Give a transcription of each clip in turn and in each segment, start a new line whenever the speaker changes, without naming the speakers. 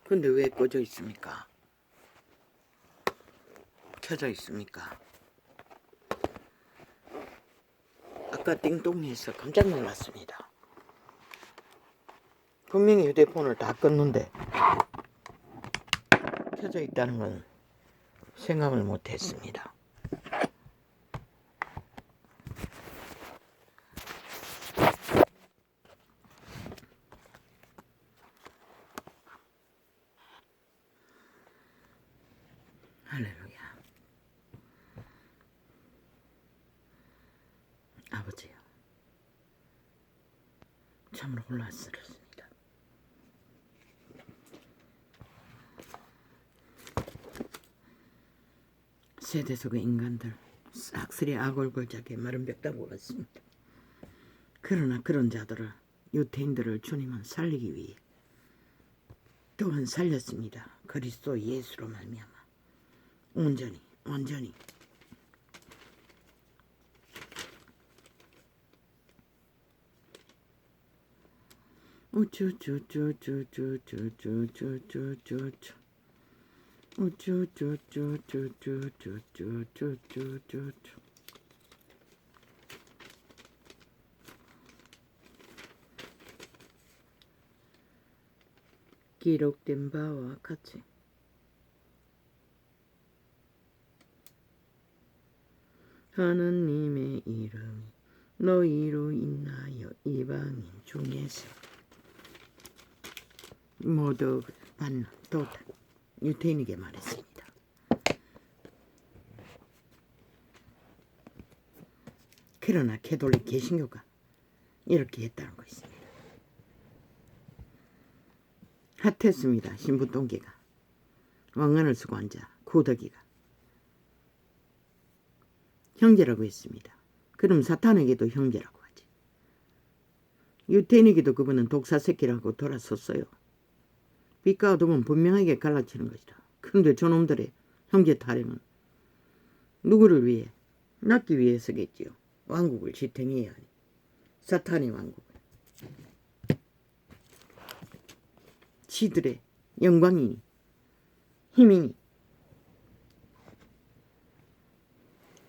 근데 왜 꺼져 있습니까? 켜져 있습니까? 아까 띵동해서 깜짝 놀랐습니다. 분명히 휴대폰을 다 껐는데 켜져 있다는 건 생각을 못 했습니다. 할렐루야. 아버지요, 참으로 혼란스럽습니다. 세대 속의 인간들 싹쓸이 악얼굴자게 마른 벽다구 같습니다. 그러나 그런 자들을, 유태인들을 주님은 살리기 위해 또한 살렸습니다. 그리스도 예수로 말미암아 온전히 완전히. 우쭈쭈쭈쭈쭈쭈쭈쭈쭈쭈 우쭈쭈쭈쭈쭈쭈쭈쭈쭈쭈 기록된 바와 같이 하느님의 이름이 너희로 인하여 이방인 중에서 모두 받는 도다. 유태인에게 말했습니다. 그러나 캐톨릭 개신교가 이렇게 했다는 거 있습니다. 핫했습니다. 신부 동기가 왕관을 쓰고 앉아 고덕이가 형제라고 했습니다. 그럼 사탄에게도 형제라고 하지. 유태인에게도 그분은 독사새끼라고 돌아섰어요. 빛과 어둠은 분명하게 갈라치는 것이다. 그런데 저놈들의 형제 타령은 누구를 위해? 낳기 위해서겠지요. 왕국을 지탱해야 하니. 사탄의 왕국을. 지들의 영광이니 힘이니.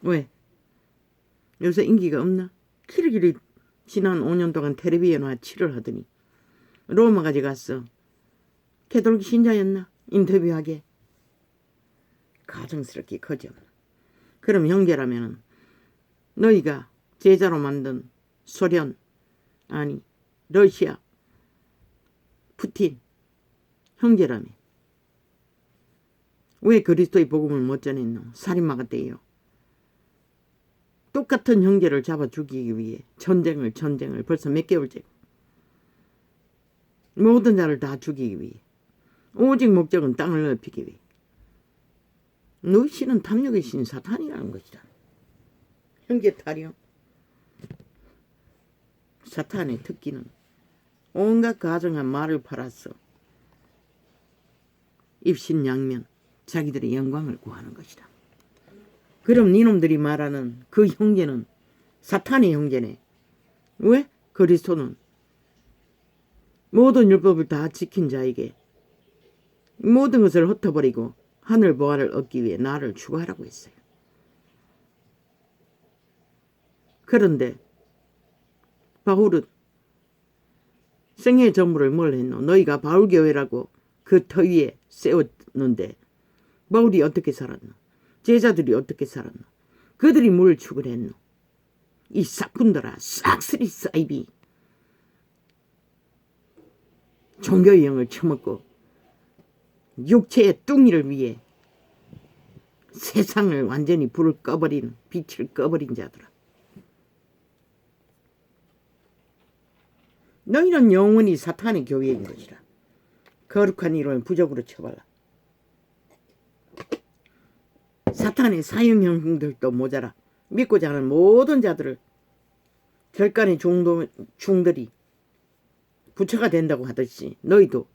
왜? 요새 인기가 없나? 길이길이 지난 5년 동안 텔레비전화 치를 하더니 로마까지 갔어. 캐톨릭 신자였나? 인터뷰하게. 가증스럽게 거지없나. 그럼 형제라면은 너희가 제자로 만든 소련, 아니 러시아, 푸틴 형제라며 왜 그리스도의 복음을 못 전했노? 살인마가 돼요. 똑같은 형제를 잡아 죽이기 위해 전쟁을 벌써 몇 개월째 모든 자를 다 죽이기 위해 오직 목적은 땅을 넓히기 위해. 너희 신은 탐욕의 신 사탄이라는 것이다. 형제 타령. 사탄의 특기는 온갖 가정한 말을 팔아서 입신양면 자기들의 영광을 구하는 것이다. 그럼 니놈들이 말하는 그 형제는 사탄의 형제네. 왜? 그리스도는 모든 율법을 다 지킨 자에게 모든 것을 흩어버리고 하늘 보화를 얻기 위해 나를 추구하라고 했어요. 그런데 바울은 생애 전부를 뭘 했노? 너희가 바울교회라고 그 터 위에 세웠는데 바울이 어떻게 살았노? 제자들이 어떻게 살았노? 그들이 뭘 추구했노? 이 싹군들아, 싹쓸이 사이비 종교의 영을 처먹고 육체의 뚱이를 위해 세상을 완전히 불을 꺼버린, 빛을 꺼버린 자들아. 너희는 영원히 사탄의 교회인 것이라. 거룩한 이름을 부적으로 쳐발라. 사탄의 사형형들도 모자라 믿고자 하는 모든 자들을 결간의 중들이 부처가 된다고 하듯이 너희도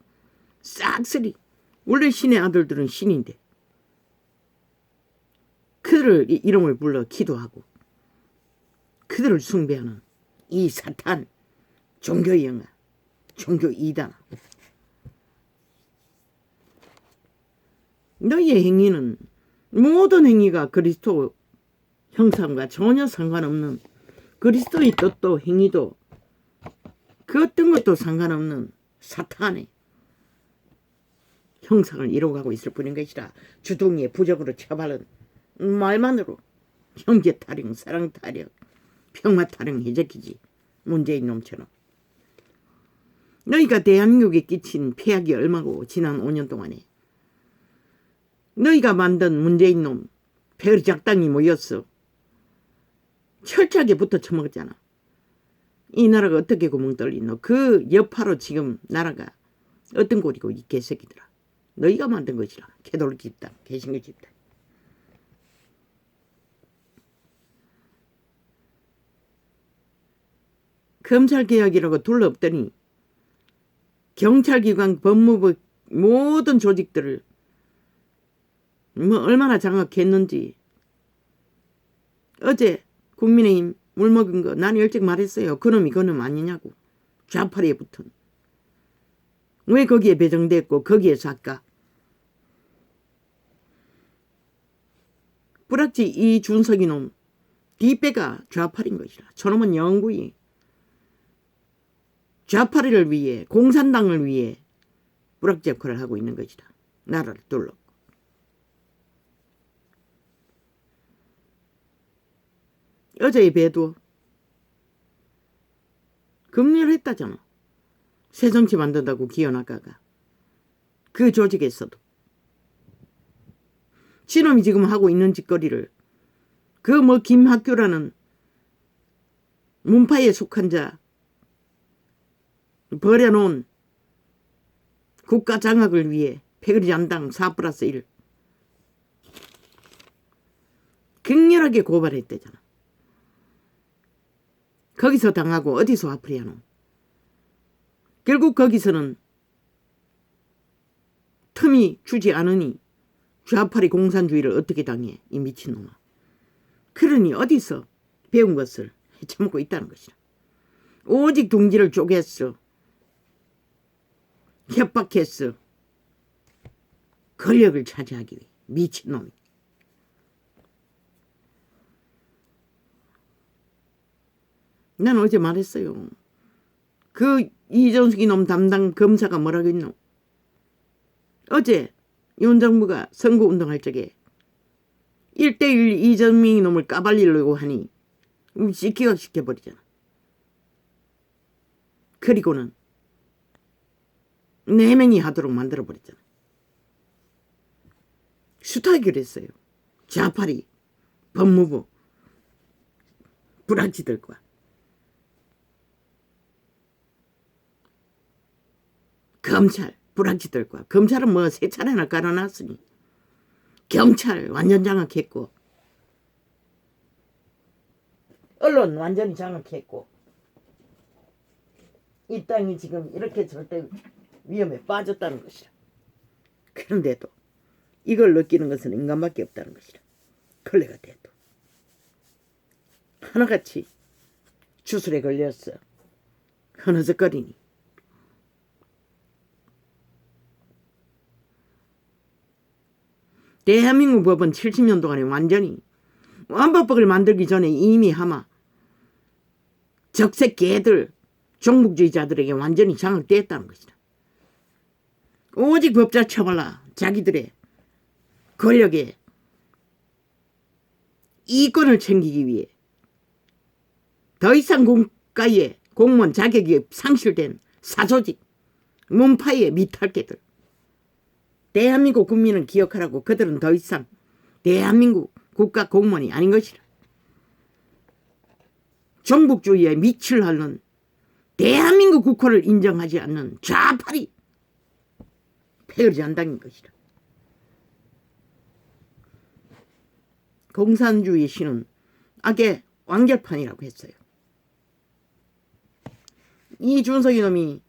싹쓸이, 원래 신의 아들들은 신인데 그들을 이름을 불러 기도하고 그들을 숭배하는 이 사탄 종교 영아, 종교 이단, 너희의 행위는 모든 행위가 그리스도 형상과 전혀 상관없는 그리스도의 뜻도 행위도 그 어떤 것도 상관없는 사탄의 형상을 이루어가고 있을 뿐인 것이라. 주둥이에 부적으로 쳐바른 말만으로 형제 타령, 사랑 타령, 평화 타령 해적이지. 문재인 놈처럼. 너희가 대한민국에 끼친 폐악이 얼마고 지난 5년 동안에 너희가 만든 문재인 놈 배의 작당이 모였어. 철저하게 붙어 처먹었잖아. 이 나라가 어떻게 구멍 뚫리노. 그 여파로 지금 나라가 어떤 꼴이고 이 개새끼들아. 너희가 만든 것이라. 개돌 집단, 개신교 집단. 검찰개혁이라고 둘러엎더니 경찰기관, 법무부 모든 조직들을 뭐 얼마나 장악했는지. 어제 국민의힘 물먹은 거 난 일찍 말했어요. 그놈이 그놈 아니냐고. 좌파리에 붙은. 왜 거기에 배정됐고 거기에서 아까 뿌락지 이준석이 놈 뒷배가 좌파리인 것이라. 저놈은 영구히 좌파리를 위해 공산당을 위해 뿌락지 역할을 하고 있는 것이다. 나라를 둘러고. 어제의 배도 검열했다잖아. 새정치 만든다고 기어나가가. 그 조직에서도. 지놈이 지금 하고 있는 짓거리를 그 뭐 김학규라는 문파에 속한 자 버려놓은 국가 장악을 위해 패거리잔당 4+1 격렬하게 고발했대잖아. 거기서 당하고 어디서 화풀이하노. 결국 거기서는 틈이 주지 않으니 좌파리 공산주의를 어떻게 당해. 이 미친놈아. 그러니 어디서 배운 것을 헤쳐먹고 있다는 것이라. 오직 둥지를 쪼갰어. 협박했어. 권력을 차지하기 위해. 미친놈이. 난 어제 말했어요. 그 이정숙이 놈 담당 검사가 뭐라고 했노. 어제 윤 정부가 선거운동할 적에 1대1 이정민이 놈을 까발리려고 하니 시키가 시켜버리잖아. 그리고는 4명이 하도록 만들어버렸잖아. 수탁을 했어요. 좌파리, 법무부, 불안치들과. 검찰, 불안치들과. 검찰은 뭐 3차례나 깔아놨으니 경찰 완전 장악했고 언론 완전히 장악했고 이 땅이 지금 이렇게 절대 위험에 빠졌다는 것이라. 그런데도 이걸 느끼는 것은 인간밖에 없다는 것이라. 걸레가 돼도 하나같이 주술에 걸렸어. 흐느적거리니. 대한민국 법은 70년 동안에 완전히 완법법을 만들기 전에 이미 하마 적색 개들 종북주의자들에게 완전히 장악되었다는 것이다. 오직 법자 처벌라 자기들의 권력에 이권을 챙기기 위해 더 이상 국가의 공무원 자격이 상실된 사조직 문파의 미탈개들 대한민국 국민을 기억하라고. 그들은 더 이상 대한민국 국가 공무원이 아닌 것이라. 종북주의에 밑을 하는 대한민국 국호를 인정하지 않는 좌파리 패거리잔당인 것이라. 공산주의 신은 악의 완결판이라고 했어요. 이준석이 놈이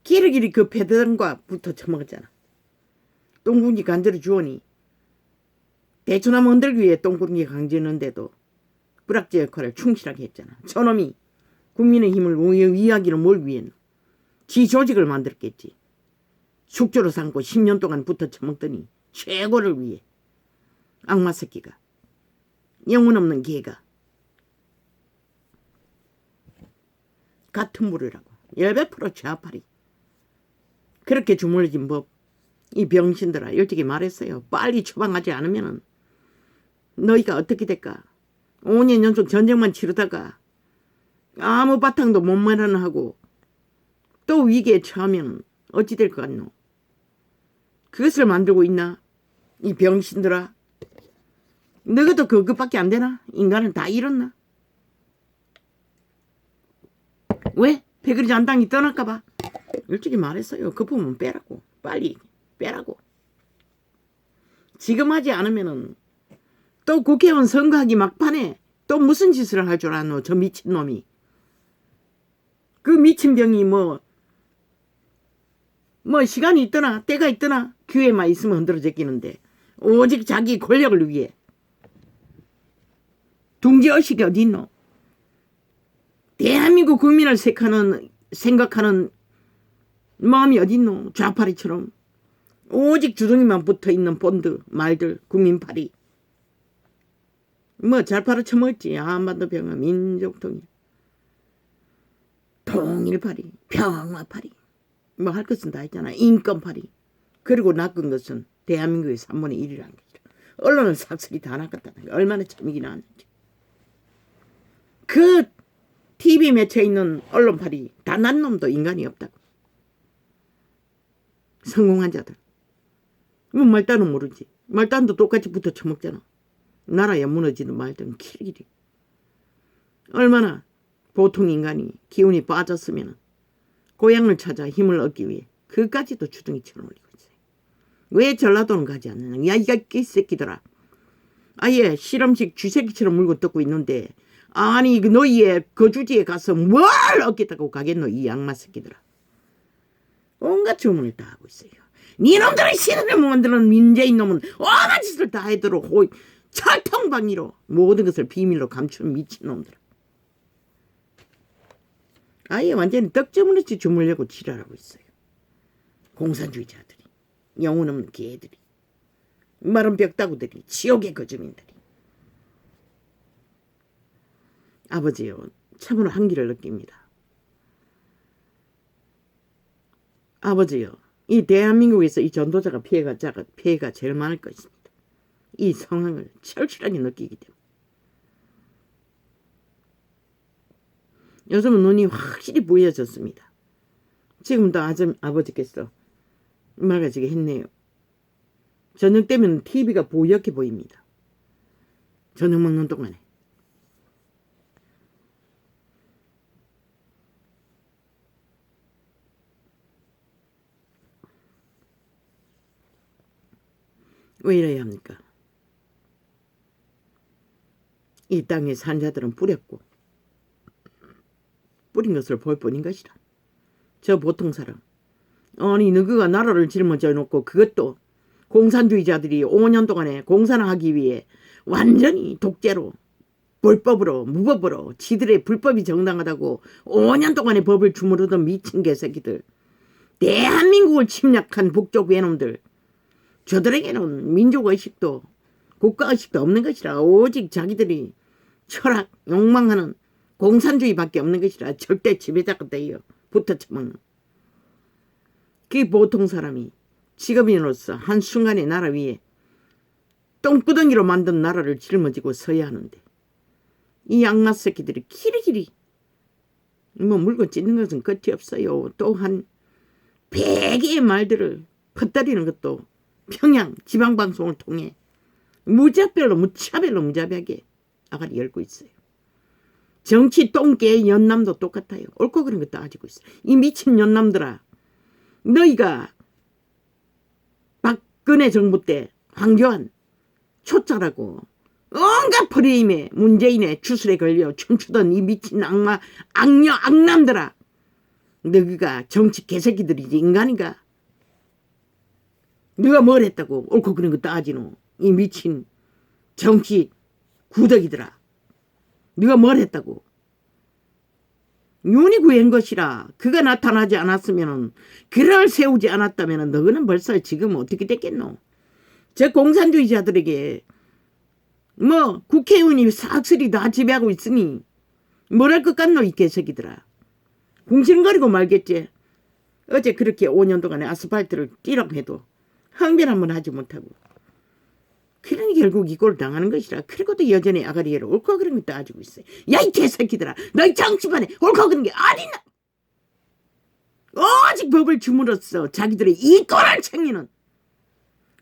기르기리 그 패드단과 붙어 처먹었잖아. 똥군지 간절히 주오니 대추나무 흔들기 위해 똥군지 강지는데도 뿌락지 역할을 충실하게 했잖아. 저놈이 국민의힘을 위하기를 뭘 위했노. 지 조직을 만들었겠지. 숙주로 삼고 10년 동안 붙어 처먹더니 최고를 위해. 악마 새끼가. 영혼 없는 개가. 같은 무리라고. 100% 좌파리. 그렇게 주물러진 법. 이 병신들아 일찍이 말했어요. 빨리 처방하지 않으면 너희가 어떻게 될까. 5년 연속 전쟁만 치르다가 아무 바탕도 못 마련하고 또 위기에 처하면 어찌 될 것 같노. 그것을 만들고 있나 이 병신들아. 너희도 그것밖에 안 되나. 인간은 다 잃었나. 왜? 백그리 잔당이 떠날까 봐. 일찍이 말했어요. 거품은 빼라고. 빨리 빼라고. 지금 하지 않으면은 또 국회의원 선거하기 막판에 또 무슨 짓을 할 줄 아노. 저 미친놈이. 그 미친병이 뭐 시간이 있더나 때가 있더나 기회만 있으면 흔들어 제끼는데 오직 자기 권력을 위해. 둥지의식이 어디 있노. 대한민국 국민을 생각하는 마음이 어디 있노. 좌파리처럼 오직 주둥이만 붙어있는 본드 말들 국민파리. 잘 팔아쳐먹었지. 한반도 평화 민족통일 통일파리 평화파리 할 것은 다 했잖아. 인권파리. 그리고 낚은 것은 대한민국의 3분의 1이라는 거죠. 언론을 삭슬이 다 낚았다는 거. 얼마나 참이기 나왔는지. 그 TV 매체에 있는 언론파리 다 난 놈도 인간이 없다고. 성공한 자들. 말단은 모르지. 말단도 똑같이 붙어 처먹잖아. 나라야 무너지는 말든 키리기리. 얼마나 보통 인간이 기운이 빠졌으면 고향을 찾아 힘을 얻기 위해 그까지도 주둥이 쳐올리고 있어요. 왜 전라도는 가지 않느냐. 야 이가 새끼들아. 아예 실험식 쥐새끼처럼 물고 뜯고 있는데 아니 너희의 거주지에 가서 뭘 얻겠다고 가겠노. 이 양마 새끼들아. 온갖 주문을 다 하고 있어요. 니놈들의 시대를 만드는 민재인 놈은 오만 짓을 다 해도록 철통방위로 모든 것을 비밀로 감추는 미친놈들. 아예 완전히 떡저물같이 주물려고 지랄하고 있어요. 공산주의자들이. 영혼 없는 개들이. 마른 벽다구들이. 지옥의 거주민들이. 아버지요. 참으로 한기를 느낍니다. 아버지요. 이 대한민국에서 이 전도자가 피해가 제일 많을 것입니다. 이 상황을 철실하게 느끼기 때문에. 요즘은 눈이 확실히 부여졌습니다. 지금도 아버지께서 맑아지게 했네요. 저녁 때면 TV가 보옇게 보입니다. 저녁 먹는 동안에. 왜 이래야 합니까? 이 땅에 산 자들은 뿌렸고 뿌린 것을 볼 뿐인 것이라. 저 보통 사람. 아니 너희가 나라를 짊어져 놓고 그것도 공산주의자들이 5년 동안에 공산을 하기 위해 완전히 독재로 불법으로 무법으로 지들의 불법이 정당하다고 5년 동안에 법을 주무르던 미친 개새끼들. 대한민국을 침략한 북쪽 외놈들. 저들에게는 민족의식도 국가의식도 없는 것이라. 오직 자기들이 철학 욕망하는 공산주의밖에 없는 것이라. 절대 지배자가 되어 붙어 처먹는. 그 보통 사람이 직업인으로서 한순간에 나라 위에 똥구덩이로 만든 나라를 짊어지고 서야 하는데 이 악마 새끼들이 키리키리 물건 찢는 것은 끝이 없어요. 또한 100개의 말들을 퍼뜨리는 것도 평양 지방방송을 통해 무차별하게 아가리 열고 있어요. 정치 똥개의 연남도 똑같아요. 옳고 그런 거 따지고 있어요. 이 미친 연남들아. 너희가 박근혜 정부 때 황교안 초짜라고 온갖 프레임에 문재인의 주술에 걸려 춤추던 이 미친 악남들아. 너희가 정치 개새끼들이지 인간인가? 네가 뭘 했다고 옳고 그런 거 따지노. 이 미친 정치 구더기들아. 네가 뭘 했다고. 윤이 구한 것이라. 그가 나타나지 않았으면 그를 세우지 않았다면 너희는 벌써 지금 어떻게 됐겠노. 저 공산주의자들에게 뭐 국회의원이 싹쓸이 다 지배하고 있으니 뭘 할 것 같노 이 개새끼들아. 궁시렁거리고 말겠지. 어제 그렇게 5년 동안에 아스팔트를 뛰라고 해도 항변 한번 하지 못하고 그러니 결국 이꼴을 당하는 것이라. 그리고도 여전히 아가리에로 옳고 그런 걸 따지고 있어요. 야 이 개새끼들아, 너희 정치판에 옳고 그런 게 어딨나. 오직 법을 주물었어 자기들의 이권을 챙기는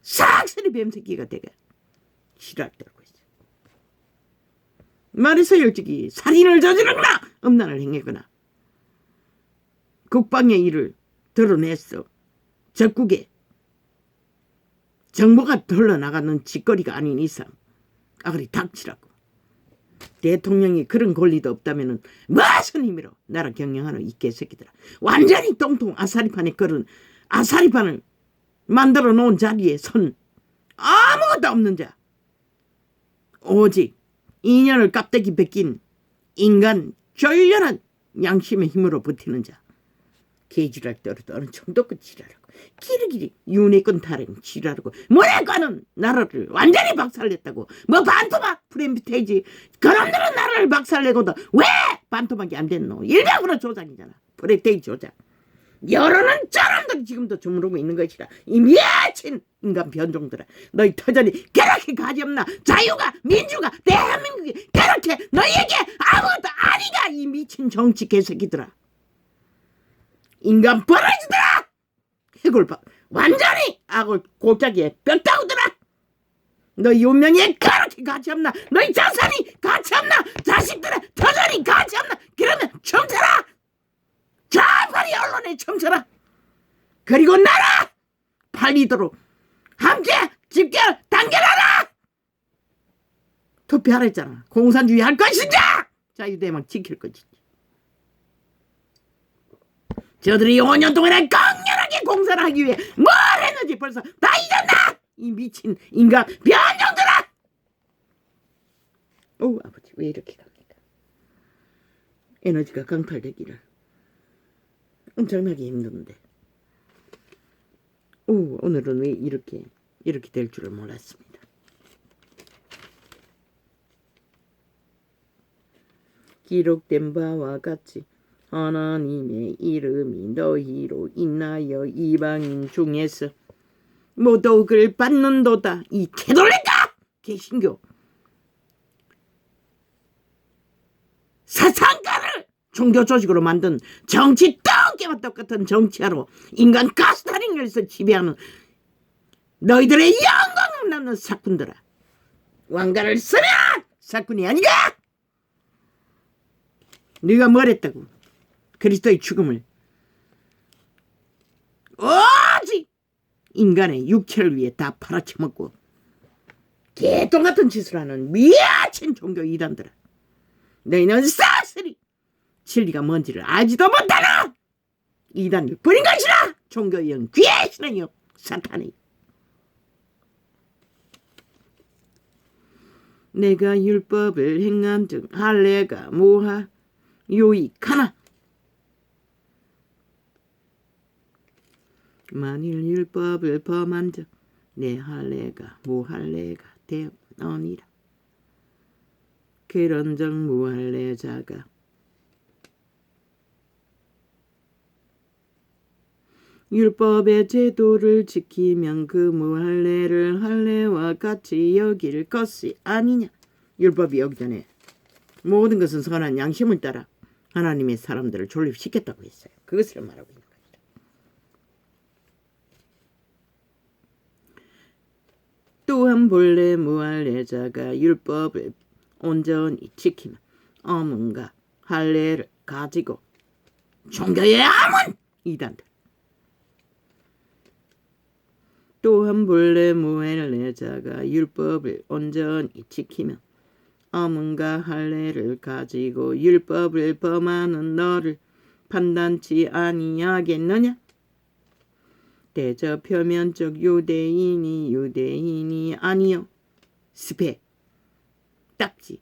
싹쓸이 뱀새끼가 되게 지랄 떨고 있어. 말해서 솔직히 살인을 저지르거나 음란을 행했거나 국방의 일을 드러냈어. 적국에 정보가 흘러나가는 짓거리가 아닌 이상 아가리 닥치라고. 대통령이 그런 권리도 없다면 무슨 힘으로 나라 경영하는 이 개새끼들아. 완전히 똥통 아사리판에 걸은 아사리판을 만들어 놓은 자리에 선 아무것도 없는 자, 오직 인연을 깝대기 벗긴 인간 졸렬한 양심의 힘으로 버티는 자. 개지랄 떨어도 어느 정도껏 지랄하고 기르기리 윤회권 탈행 지랄하고 모래과는 나라를 완전히 박살냈다고. 뭐 반토막 프레임테이지 그놈들은 나라를 박살내고도 왜 반토막이 안 됐노. 일각으로 조작이잖아. 프레임테이지 조작. 여론은 저놈들이 지금도 주무르고 있는 것이라. 이 미친 인간 변종들아, 너희 터전이 그렇게 가지없나. 자유가 민주가 대한민국이 그렇게 너희에게 아무것도 아니가. 이 미친 정치 개새끼들아. 인간 버러지들아. 해골밥 완전히 악을 골짜기에 뼈다구들아. 너희 운명이 그렇게 가치없나. 너희 자산이 가치없나. 자식들의 터전이 가치없나. 그러면 춤춰라. 자발이 언론에 춤춰라. 그리고 나라 팔리도록 함께 집결 단결하라. 투표하라 했잖아. 공산주의 할 것이냐. 자유대만 지킬 것이지. 저들이 5년 동안에 강렬하게 공사를 하기 위해 뭘 했는지 벌써 다 잊었나. 이 미친 인간 변종들아. 오 아버지 왜 이렇게 갑니까. 에너지가 강탈되기를 엄청나게 힘든데. 오 오늘은 왜 이렇게 될 줄을 몰랐습니다. 기록된 바와 같이 하나님의 이름이 너희로 인하여 이방인 중에서 모독을 받는도다. 이 개돌리가 개신교 사상가를 종교 조직으로 만든 정치 똥개와 똑같은 정치하로 인간 가스타링에서 지배하는 너희들의 영광을 낳는 사꾼들아. 왕가를 쓰면 사꾼이 아니가. 네가 뭘 했다고. 그리스도의 죽음을 오직 인간의 육체를 위해 다 팔아쳐먹고 개똥 같은 짓을 하는 미친 종교 이단들아. 너희는 싹쓸이 진리가 뭔지를 알지도 못하는 이단을 뿌린 것이라. 종교의 영 귀의 신의 영 사탄이. 내가 율법을 행함즉 할례가 뭐하 요익하나. 만일 율법을 범한즉 내 할례가 무할례가 되어니라. 그런즉 무할례자가 율법의 제도를 지키면 그 무할례를 할례와 같이 여길 것이 아니냐. 율법이 오기 전에 모든 것은 선한 양심을 따라 하나님의 사람들을 존립시켰다고 했어요. 그것을 말하고 있는 겁니다. 또한 본래 무할례자가 율법을 온전히 지키면 어문과 할례를 가지고 종교의 암은 이단들. 또한 본래 무할례자가 율법을 온전히 지키면 어문과 할례를 가지고 율법을 범하는 너를 판단치 아니하겠느냐. 대저 표면적 유대인이 아니요 스펙 딱지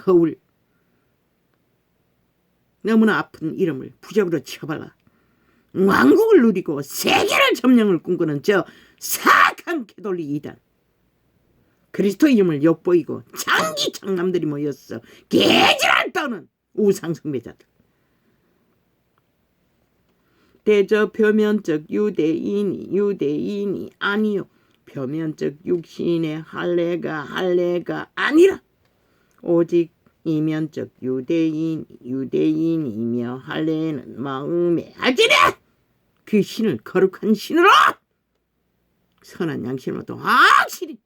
허울 너무나 아픈 이름을 부적으로 쳐발라 왕국을 누리고 세계를 점령을 꿈꾸는 저 사악한 개돌리 이단. 그리스도 이름을 엿보이고 장기 장남들이 모였어. 개지랄 떠는 우상숭배자들. 대저 표면적 유대인이 아니요 표면적 육신의 할례가 아니라 오직 이면적 유대인이며 할례는 마음에 하지라. 그 신을 거룩한 신으로 선한 양심으로도 확실히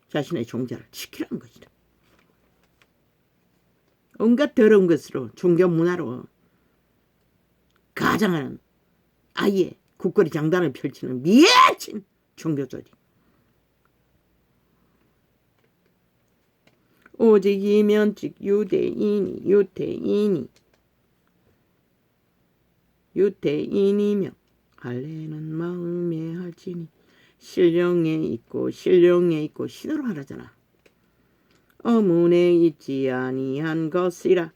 자신의 종자를 지키라는 것이다. 온갖 더러운 것으로 종교 문화로 가장하는 아예 국거리 장단을 펼치는 미친 종교조리. 오직 이면적 유대인이며 할례는 마음에 할지니 신령에 있고 신으로 하라잖아. 어문에 있지 아니한 것이라.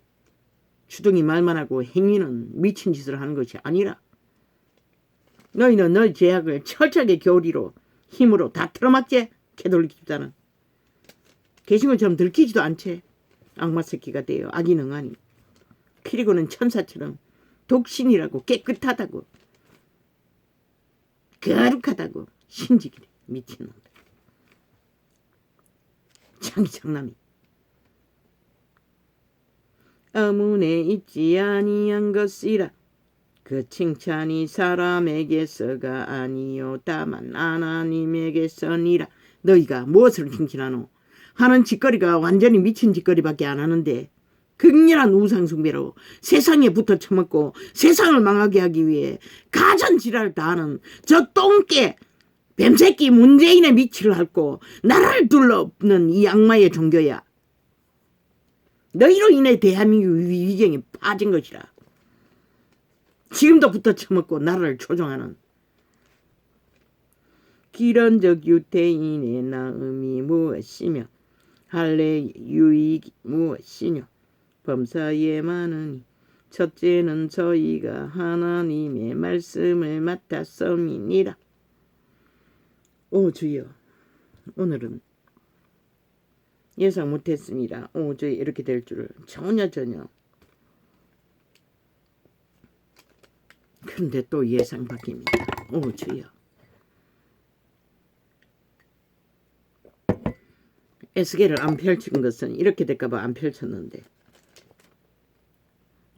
주둥이 말만 하고 행위는 미친 짓을 하는 것이 아니라 너희는 너희 죄악을 철저하게 교리로 힘으로 다 틀어막지. 개돌기보다는 계신 것처럼 들키지도 않지. 악마 새끼가 되어 악이 능하니. 그리고는 천사처럼 독신이라고 깨끗하다고 거룩하다고 신지기래. 미친놈들. 장기장남이. 어문에 있지 아니한 것이라. 그 칭찬이 사람에게서가 아니요 다만 하나님에게서니라. 너희가 무엇을 칭찬하노? 하는 짓거리가 완전히 미친 짓거리밖에 안 하는데 극렬한 우상숭배로 세상에 붙어 처먹고 세상을 망하게 하기 위해 가전지랄을 다하는 저 똥개 뱀새끼 문재인의 미치를 핥고 나라를 둘러엎는 이 악마의 종교야. 너희로 인해 대한민국 위경에 빠진 것이라. 지금도 붙어 처먹고 나라를 조종하는 기런적 유대인의 나음이 무엇이며 할례의 유익이 무엇이뇨. 범사에 많으니 첫째는 저희가 하나님의 말씀을 맡았음이니라. 오 주여, 오늘은 예상 못했습니다. 오 주여, 이렇게 될 줄을 전혀. 그런데 또 예상 바뀝니다. 오 주여. 에스겔을 안 펼친 것은 이렇게 될까봐 안 펼쳤는데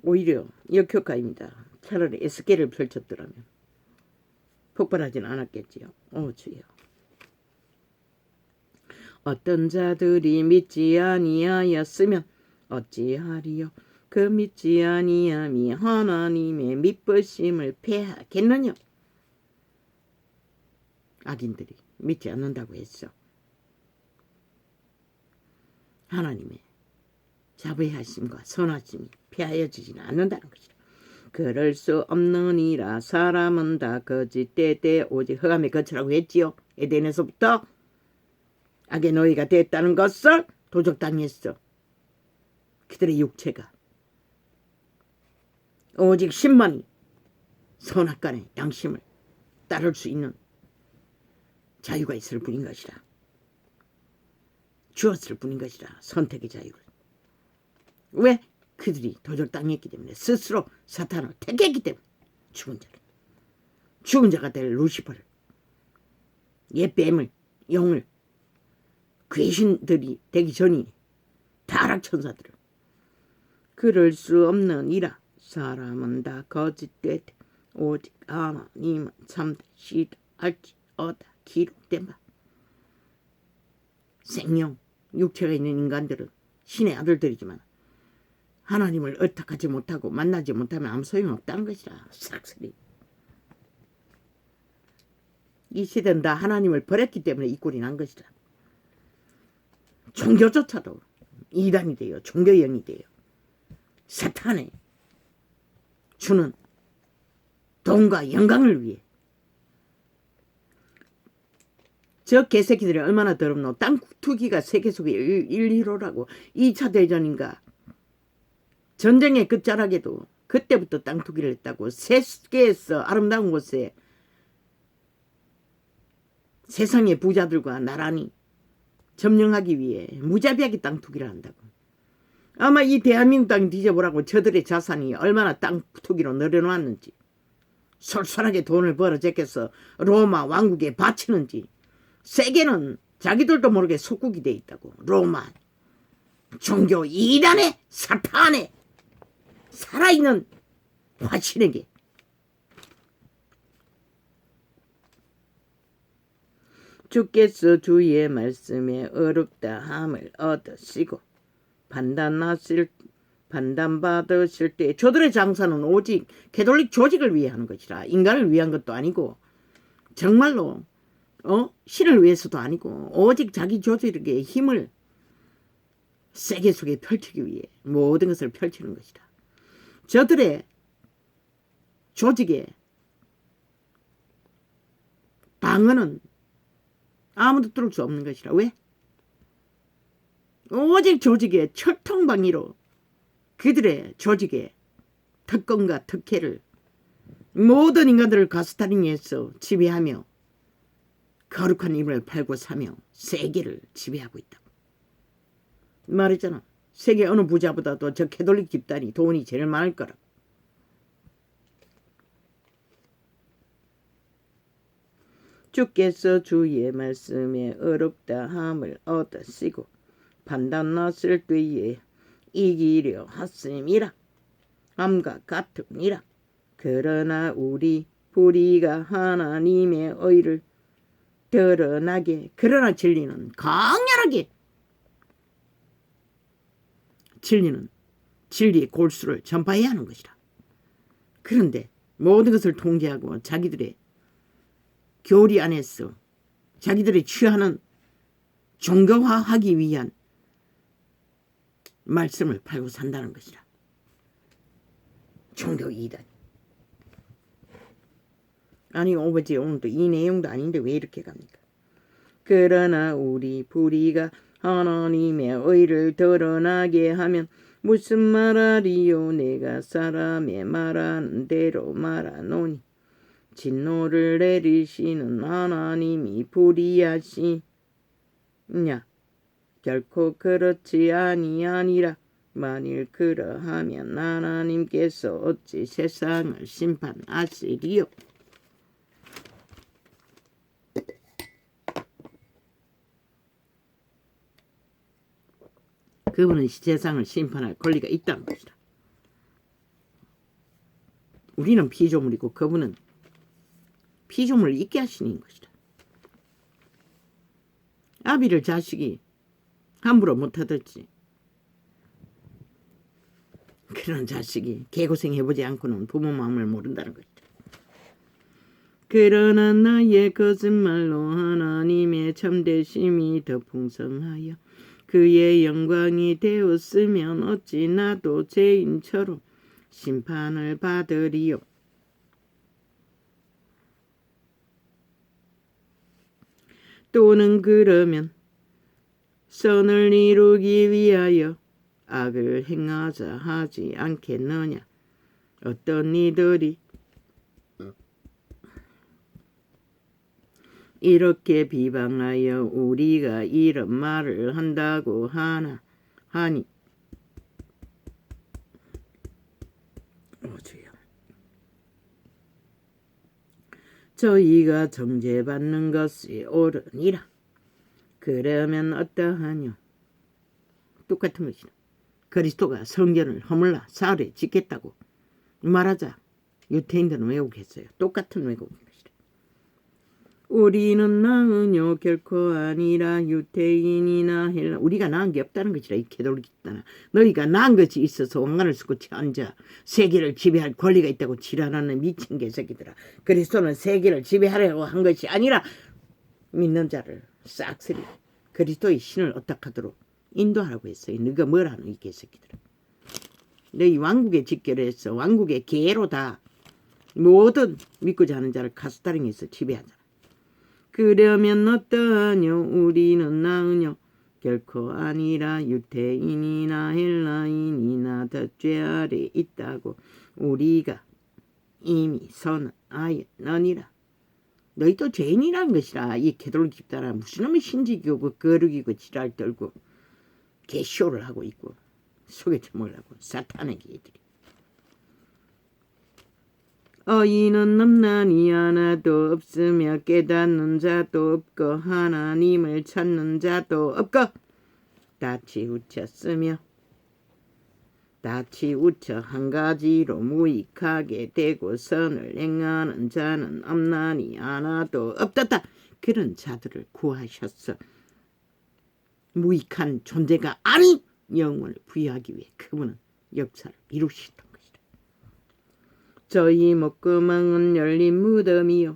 오히려 역효과입니다. 차라리 에스겔을 펼쳤더라면 폭발하진 않았겠지요. 오 주여. 어떤 자들이 믿지 아니하였으면 어찌하리요. 그 믿지 아니함이 하나님의 믿으심을 패하겠느냐. 악인들이 믿지 않는다고 했어. 하나님의 자비하심과 선하심이 패하여지지는 않는다는 것이다. 그럴 수 없느니라. 사람은 다 거짓되되 오직 흑암의 거처라고 했지요. 에덴에서부터 악의 노예가 됐다는 것을 도적당했어. 그들의 육체가 오직 신만이 선악간의 양심을 따를 수 있는 자유가 있을 뿐인 것이라. 주었을 뿐인 것이라. 선택의 자유를. 왜? 그들이 도적당했기 때문에, 스스로 사탄을 택했기 때문에. 죽은 자가 될 루시퍼를, 옛 뱀을, 영을, 귀신들이 되기 전이 타락천사들을. 그럴 수 없느니라. 사람은 다 거짓되되 오직 하나님은 참되시다 할지어다. 기록된 바. 생명, 육체가 있는 인간들은 신의 아들들이지만 하나님을 의탁하지 못하고 만나지 못하면 아무 소용없다는 것이라. 싹쓸이. 이 시대는 다 하나님을 버렸기 때문에 이 꼴이 난 것이라. 종교조차도 이단이 돼요. 종교형이 돼요. 사탄의 주는 돈과 영광을 위해. 저 개새끼들이 얼마나 더럽노. 땅 투기가 세계 속에 1위로라고. 2차 대전인가 전쟁의 끝자락에도 그때부터 땅 투기를 했다고. 세계에서 아름다운 곳에 세상의 부자들과 나란히 점령하기 위해 무자비하게 땅 투기를 한다고. 아마 이 대한민국 땅 뒤져보라고 저들의 자산이 얼마나 땅 투기로 늘어났는지, 솔솔하게 돈을 벌어 제껴서 로마 왕국에 바치는지. 세계는 자기들도 모르게 속국이 돼 있다고. 로마 종교 이단의 사탄의 살아있는 화신에게. 주께서 주의 말씀에 어렵다 함을 얻으시고 판단받으실 때 저들의 장사는 오직 캐톨릭 조직을 위해 하는 것이라. 인간을 위한 것도 아니고 정말로 신을 위해서도 아니고 오직 자기 조직의 힘을 세계 속에 펼치기 위해 모든 것을 펼치는 것이다. 저들의 조직의 방언은 아무도 뚫을 수 없는 것이라. 왜? 오직 조직의 철통방위로 그들의 조직의 특권과 특혜를 모든 인간들을 가스타링해서 지배하며 거룩한 힘을 팔고 사며 세계를 지배하고 있다고. 말했잖아. 세계 어느 부자보다도 저 캐톨릭 집단이 돈이 제일 많을 거라고. 주께서 주의 말씀에 어렵다 함을 얻으시고 판단하실 때에 이기려 하심이라. 함과 같으니라. 그러나 우리 불의가 하나님의 의를 드러나게. 그러나 진리는 강렬하게, 진리는 진리의 골수를 전파해야 하는 것이라. 그런데 모든 것을 통제하고 자기들의 교리 안에서 자기들이 취하는 종교화하기 위한 말씀을 팔고 산다는 것이라. 종교 이단. 아니 오버지 오늘도 이 내용도 아닌데 왜 이렇게 갑니까? 그러나 우리 불의가 하나님의 의를 드러나게 하면 무슨 말하리요. 내가 사람의 말하는 대로 말하노니 진노를 내리시는 하나님이 불의하시냐? 결코 그렇지 아니하니라. 만일 그러하면 하나님께서 어찌 세상을 심판하시리요? 그분은 세상을 심판할 권리가 있다는 것이다. 우리는 피조물이고 그분은 피조물을 있게 하시는 것이다. 아비를 자식이 함부로 못하듯이 그런 자식이 개고생해보지 않고는 부모 마음을 모른다는 것이다. 그러나 나의 거짓말로 하나님의 참되심이 더 풍성하여 그의 영광이 되었으면 어찌 나도 죄인처럼 심판을 받으리요. 또는 그러면 선을 이루기 위하여 악을 행하자 하지 않겠느냐? 어떤 이들이 이렇게 비방하여 우리가 이런 말을 한다고 하니 주여, 저희가 정죄받는 것이 옳으니라. 그러면 어떠하뇨? 똑같은 것이다. 그리스도가 성전을 허물라 사흘에 짓겠다고 말하자 유태인들은 왜곡했어요. 똑같은 왜곡인 것이다. 우리는 나으뇨 결코 아니라 유태인이나 헬라. 우리가 나은 게 없다는 것이라. 이 캐톨릭 집단아, 너희가 나은 것이 있어서 왕관을 쓰고 앉아 세계를 지배할 권리가 있다고 지랄하는 미친 개새끼들아. 그리스도는 세계를 지배하려고 한 것이 아니라 믿는 자를 싹쓸이 그리스도의 신을 어떡하도록 인도하라고 했어요. 너희가 뭘 하는 이 개새끼들아. 너희 왕국에 직결해서 왕국의 계로 다 모든 믿고자 하는 자를 가스다링해서 지배하자. 그러면 어떠하뇨? 우리는 나으뇨? 결코 아니라 유태인이나 헬라인이나 더 죄 아래 있다고 우리가 이미 선언하였느니라. 너희도 죄인이라는 것이라. 이 개돌 집단아 무슨 놈의 신지교고 거룩이고 지랄 떨고 개쇼를 하고 있고 속여쳐먹으려고 사탄의 개들이. 어이는 넘나니 하나도 없으며 깨닫는 자도 없고 하나님을 찾는 자도 없고 다 치우쳤으며 다 치우쳐 한 가지로 무익하게 되고 선을 행하는 자는 없나니 하나도 없다. 그런 자들을 구하셨어. 무익한 존재가 아닌 영혼을 부여하기 위해 그분은 역사를 이루시던 것이다. 저희 목구멍은 열린 무덤이요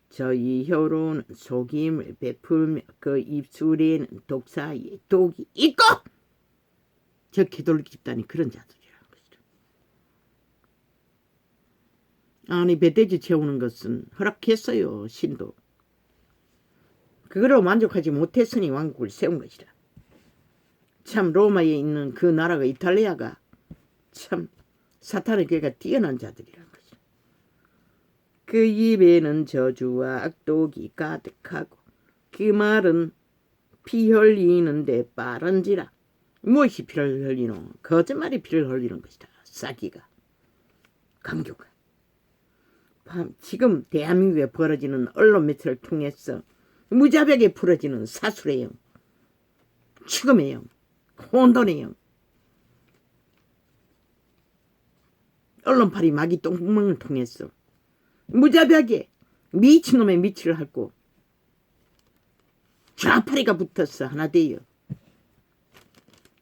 저희 혀로는 속임을 베풀며 그 입술에는 독사의 독이 있고. 저 개돌 집단이 그런 자들이라는 것이다. 아니 멧돼지 채우는 것은 허락했어요. 신도. 그거로 만족하지 못했으니 왕국을 세운 것이다. 참 로마에 있는 그 나라가 이탈리아가 참 사탄의 괴가 뛰어난 자들이라는 것이다. 그 입에는 저주와 악독이 가득하고 그 말은 피 흘리는데 빠른지라. 무엇이 피를 흘리노? 거짓말이 피를 흘리는 것이다. 싸기가 강교가. 지금 대한민국에 벌어지는 언론 매체를 통해서 무자백에 풀어지는 사술의 영, 죽음의 영, 혼돈의 영, 언론팔이 마귀 똥구멍을 통해서 무자백에 미친놈의 미치를 핥고 좌파리가 붙어서 하나 되어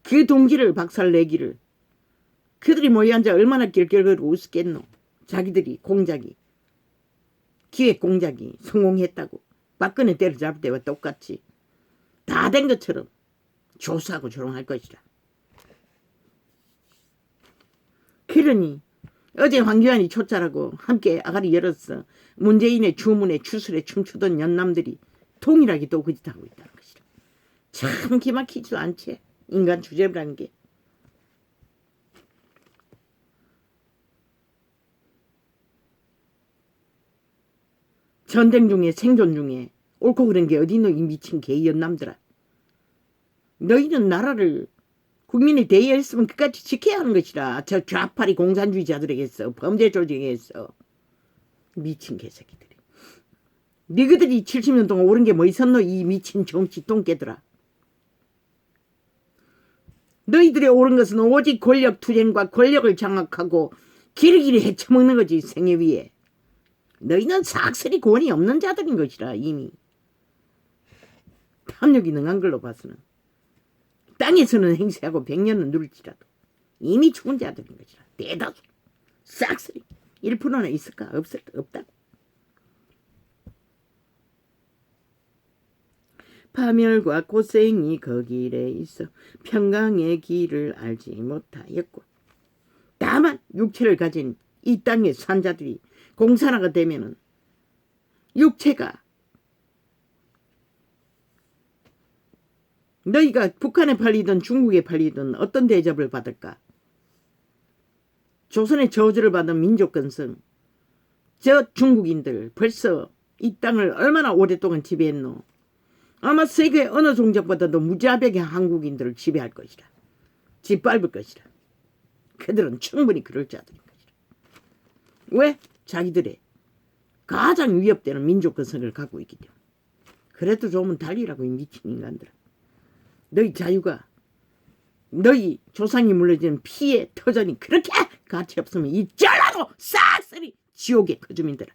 그 동지를 박살내기를. 그들이 모여 앉아 얼마나 낄낄거리고 웃겠노. 자기들이 공작이 기획 공작이 성공했다고 박근혜 때려잡을 때와 똑같이 다 된 것처럼 조사하고 조롱할 것이다. 그러니 어제 황교안이 초짜라고 함께 아가리 열었어. 문재인의 주문에 추술에 춤추던 연남들이 동일하게 또 그짓하고 있다는 것이다. 참 기막히지도 않지. 인간 주제라는 게. 전쟁 중에 생존 중에 옳고 그런 게 어디 있노 이 미친 개연남들아. 너희는 나라를 국민이 대의했으면 끝까지 지켜야 하는 것이라. 저 좌파리 공산주의자들에게서 범죄 조직에게서 미친 개새끼들이. 너희들이 70년 동안 옳은 게 뭐 있었노 이 미친 정치 똥개들아. 너희들의 옳은 것은 오직 권력 투쟁과 권력을 장악하고 길이길이 헤쳐먹는 거지. 생애 위에. 너희는 삭슬이 권위 없는 자들인 것이라. 이미 탐욕이 능한 걸로 봐서는 땅에서는 행세하고 100년은 누릴지라도 이미 죽은 자들인 것이라. 대다수 싹쓸이 1%는 있을까? 없다고. 파멸과 고생이 그 길에 있어 평강의 길을 알지 못하였고. 다만 육체를 가진 이 땅의 산자들이 공산화가 되면은 육체가 너희가 북한에 팔리든 중국에 팔리든 어떤 대접을 받을까? 조선의 저주를 받은 민족건성. 저 중국인들 벌써 이 땅을 얼마나 오랫동안 지배했노? 아마 세계 어느 종족보다도 무자백의 한국인들을 지배할 것이라. 짓밟을 것이라. 그들은 충분히 그럴 자들인 것이라. 왜? 자기들의 가장 위협되는 민족건성을 갖고 있기 때문에. 그래도 좋으면 달리라고 이 미친 인간들아. 너희 자유가 너희 조상이 물려진 피의 터전이 그렇게 가치 없으면 이 전라도 싹쓸이 지옥의 그 주민들아.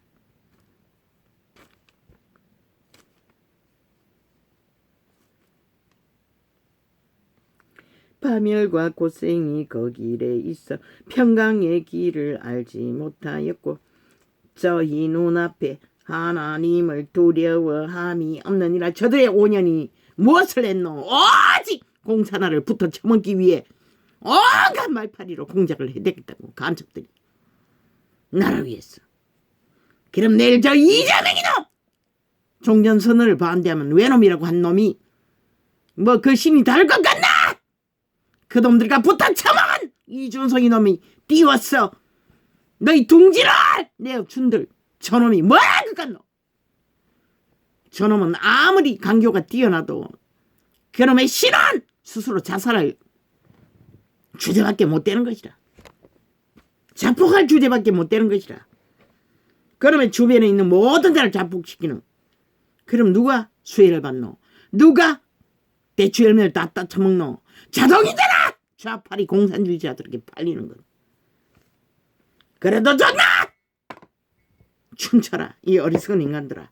파멸과 고생이 그 길에 있어 평강의 길을 알지 못하였고 저희 눈앞에 하나님을 두려워함이 없느니라. 저들의 5년이 무엇을 했노? 오직 공산화를 붙어 처먹기 위해 온갖 말파리로 공작을 해대겠다고 간첩들이 나를 위해서. 그럼 내일 저 이재명이 놈! 종전선언을 반대하면 외놈이라고 한 놈이 뭐 그 신이 다를 것 같나? 그 놈들과 붙어 처먹은 이준석이 놈이 띄웠어. 너희 둥지를 내어 준들 저놈이 뭐할 것 같노? 저놈은 아무리 강교가 뛰어나도 그놈의 신은 스스로 자살할 주제밖에 못 되는 것이라. 자폭할 주제밖에 못 되는 것이라. 그러면 주변에 있는 모든 자를 자폭시키는. 그럼 누가 수혜를 받노? 누가 대추 열매를 다 따쳐먹노? 자동이잖아. 좌파리 공산주의자들에게 팔리는 것. 그래도 좋나? 춤춰라 이 어리석은 인간들아.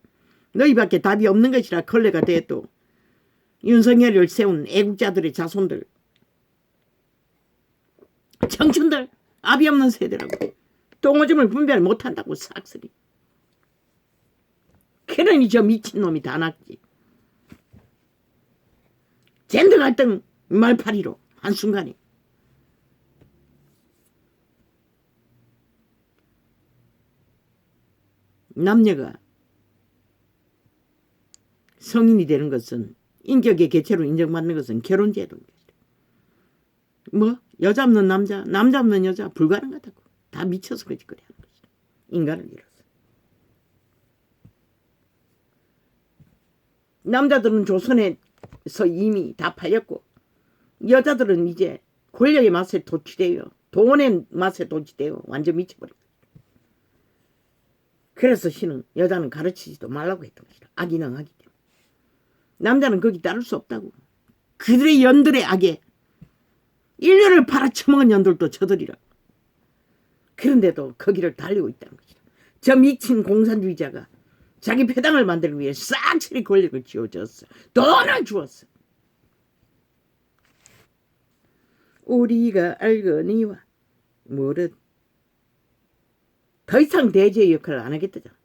너희밖에 답이 없는 것이라. 걸레가 돼도 윤석열을 세운 애국자들의 자손들, 청춘들, 압이 없는 세대라고. 똥오줌을 분별 못한다고 싹쓸이. 그러니 저 미친놈이 다 낫지. 젠더 갈등 말파리로 한순간에. 남녀가 성인이 되는 것은, 인격의 개체로 인정받는 것은 결혼제도입니다. 뭐 여자 없는 남자, 남자 없는 여자 불가능하다고. 다 미쳐서 그짓거리 하는 것이다. 인간을 잃어서. 남자들은 조선에서 이미 다 팔렸고, 여자들은 이제 권력의 맛에 도취돼요. 돈의 맛에 도취돼요. 완전 미쳐버린 거예요. 그래서 신은 여자는 가르치지도 말라고 했던 것이다. 악인왕하기 때문에. 남자는 거기 따를 수 없다고. 그들의 연들의 악에 인류를 팔아쳐먹은 연들도 저들이라. 그런데도 거기를 달리고 있다는 것이다. 저 미친 공산주의자가 자기 패당을 만들기 위해 싹쓸이 권력을 쥐어줬어. 돈을 주었어. 우리가 알거니와 무릇. 더 이상 대제의 역할을 안 하겠다잖아.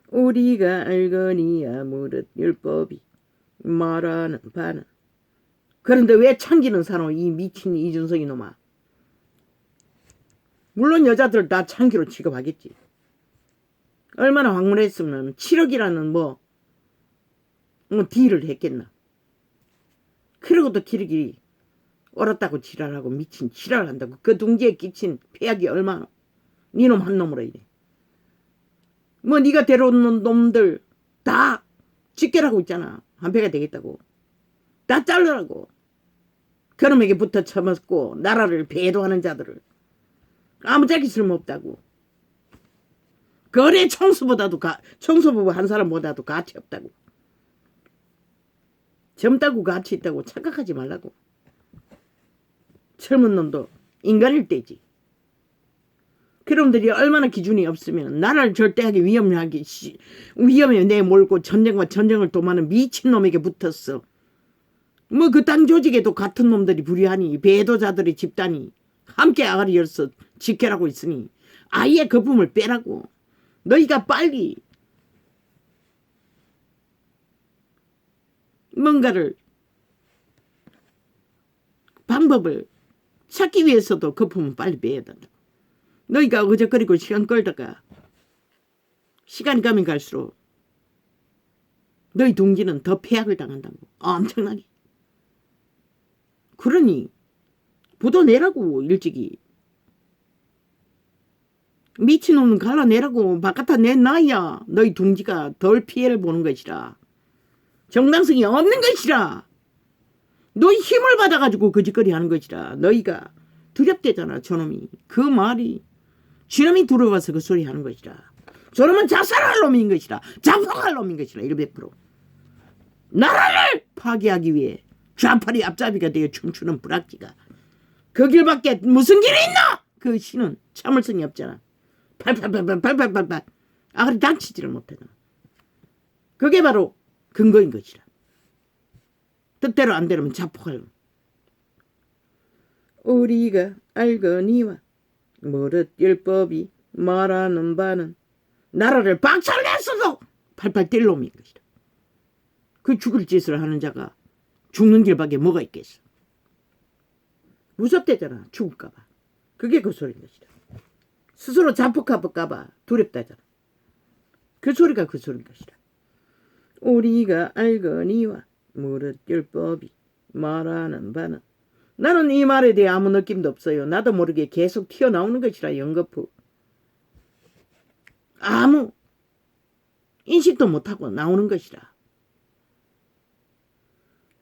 우리가 알거니와 무릇 율법이 말하는 바는. 그런데 왜 참기는 사노 이 미친 이준석 이놈아. 물론 여자들 다 참기로 취급하겠지. 얼마나 황홀했으면 7억이라는 뭐 딜을 했겠나. 그러고도 기르기 얼었다고 지랄하고 미친 지랄한다고. 그 둥지에 끼친 폐악이 얼마나. 니놈 한 놈으로 이래. 뭐 네가 데려온 놈들 다 직결하고 있잖아. 한패가 되겠다고. 다 잘라라고. 그놈에게 붙어 처먹고 나라를 배도하는 자들을. 아무짝에 쓸모없다고. 거래 청소보다도 청소부 한 사람보다도 가치 없다고. 젊다고 가치 있다고 착각하지 말라고. 젊은 놈도 인간일 때지. 그놈들이 얼마나 기준이 없으면 나라를 절대하게 위험에 내몰고 전쟁과 전쟁을 도모하는 미친놈에게 붙었어. 뭐 그 땅 조직에도 같은 놈들이 불의하니 배도자들의 집단이 함께 아가리 열서 지켜라고 있으니 아예 거품을 빼라고. 너희가 빨리 뭔가를 방법을 찾기 위해서도 거품은 빨리 빼야 된다. 너희가 어저거리고 시간 끌다가 시간이 가면 갈수록 너희 동지는 더 폐악을 당한다고. 엄청나게. 그러니 부도 내라고. 일찍이 미친놈은 갈라내라고. 바깥에 내놔야 너희 동지가 덜 피해를 보는 것이라. 정당성이 없는 것이라. 너희 힘을 받아가지고 거짓거리 하는 것이라. 너희가 두렵대잖아 저놈이. 그 말이 지놈이 두려워서 그 소리 하는 것이라. 저놈은 자살할 놈인 것이라. 자폭할 놈인 것이라. 100%. 나라를 파괴하기 위해 좌파리 앞잡이가 되어 춤추는 불악기가 그 길밖에 무슨 길이 있나. 그 신은 참을성이 없잖아. 팔팔팔팔팔팔팔 아가리 당치지를 못하잖아. 그게 바로 근거인 것이라. 뜻대로 안 되면 자폭할. 우리가 알거니와 무릇 율법이 말하는 바는. 나라를 박살냈어도 팔팔 뛸 놈인 것이다. 그 죽을 짓을 하는 자가 죽는 길밖에 뭐가 있겠어. 무섭대잖아. 죽을까봐. 그게 그 소리인 것이다. 스스로 자폭할까봐 두렵다잖아. 그 소리가 그 소리인 것이다. 우리가 알거니와 무릇 율법이 말하는 바는. 나는 이 말에 대해 아무 느낌도 없어요. 나도 모르게 계속 튀어나오는 것이라. 연거푸. 아무 인식도 못하고 나오는 것이라.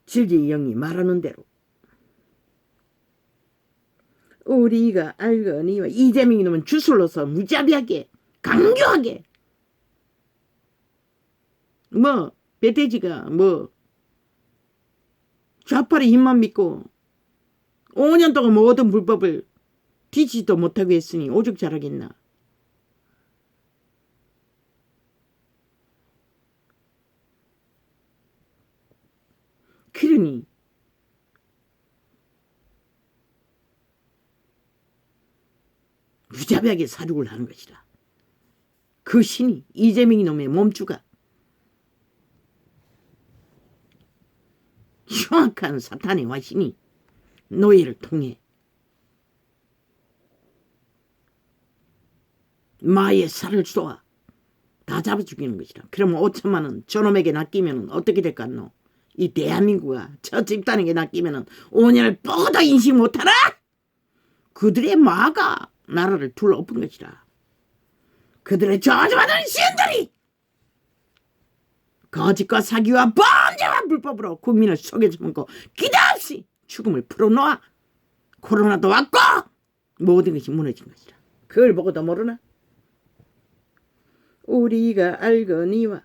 질지 영이 말하는 대로 우리가 알거니와 이재명이 놈은 주술로서 무자비하게 강교하게 뭐 배돼지가 뭐 좌파의 힘만 믿고 5년 동안 모든 불법을 뒤지도 못하고 했으니 오죽 잘하겠나. 그러니 무자비하게 사륙을 하는 것이라. 그 신이 이재명이 놈의 몸주가 흉악한 사탄의 화신이 노예를 통해 마의 살을 쏘아 다 잡아 죽이는 것이라. 그러면 5천만 원 저놈에게 낚이면 어떻게 될 것 같노? 이 대한민국아 저 집단에게 낚이면 5년을 뻗어 인식 못하라. 그들의 마가 나라를 둘러엎은 것이라. 그들의 저주받은 신들이 거짓과 사기와 범죄와 불법으로 국민을 속여주고 기대없이 죽음을 풀어놓아 코로나도 왔고 모든 것이 무너진 것이라. 그걸 보고도 모르나? 우리가 알거니와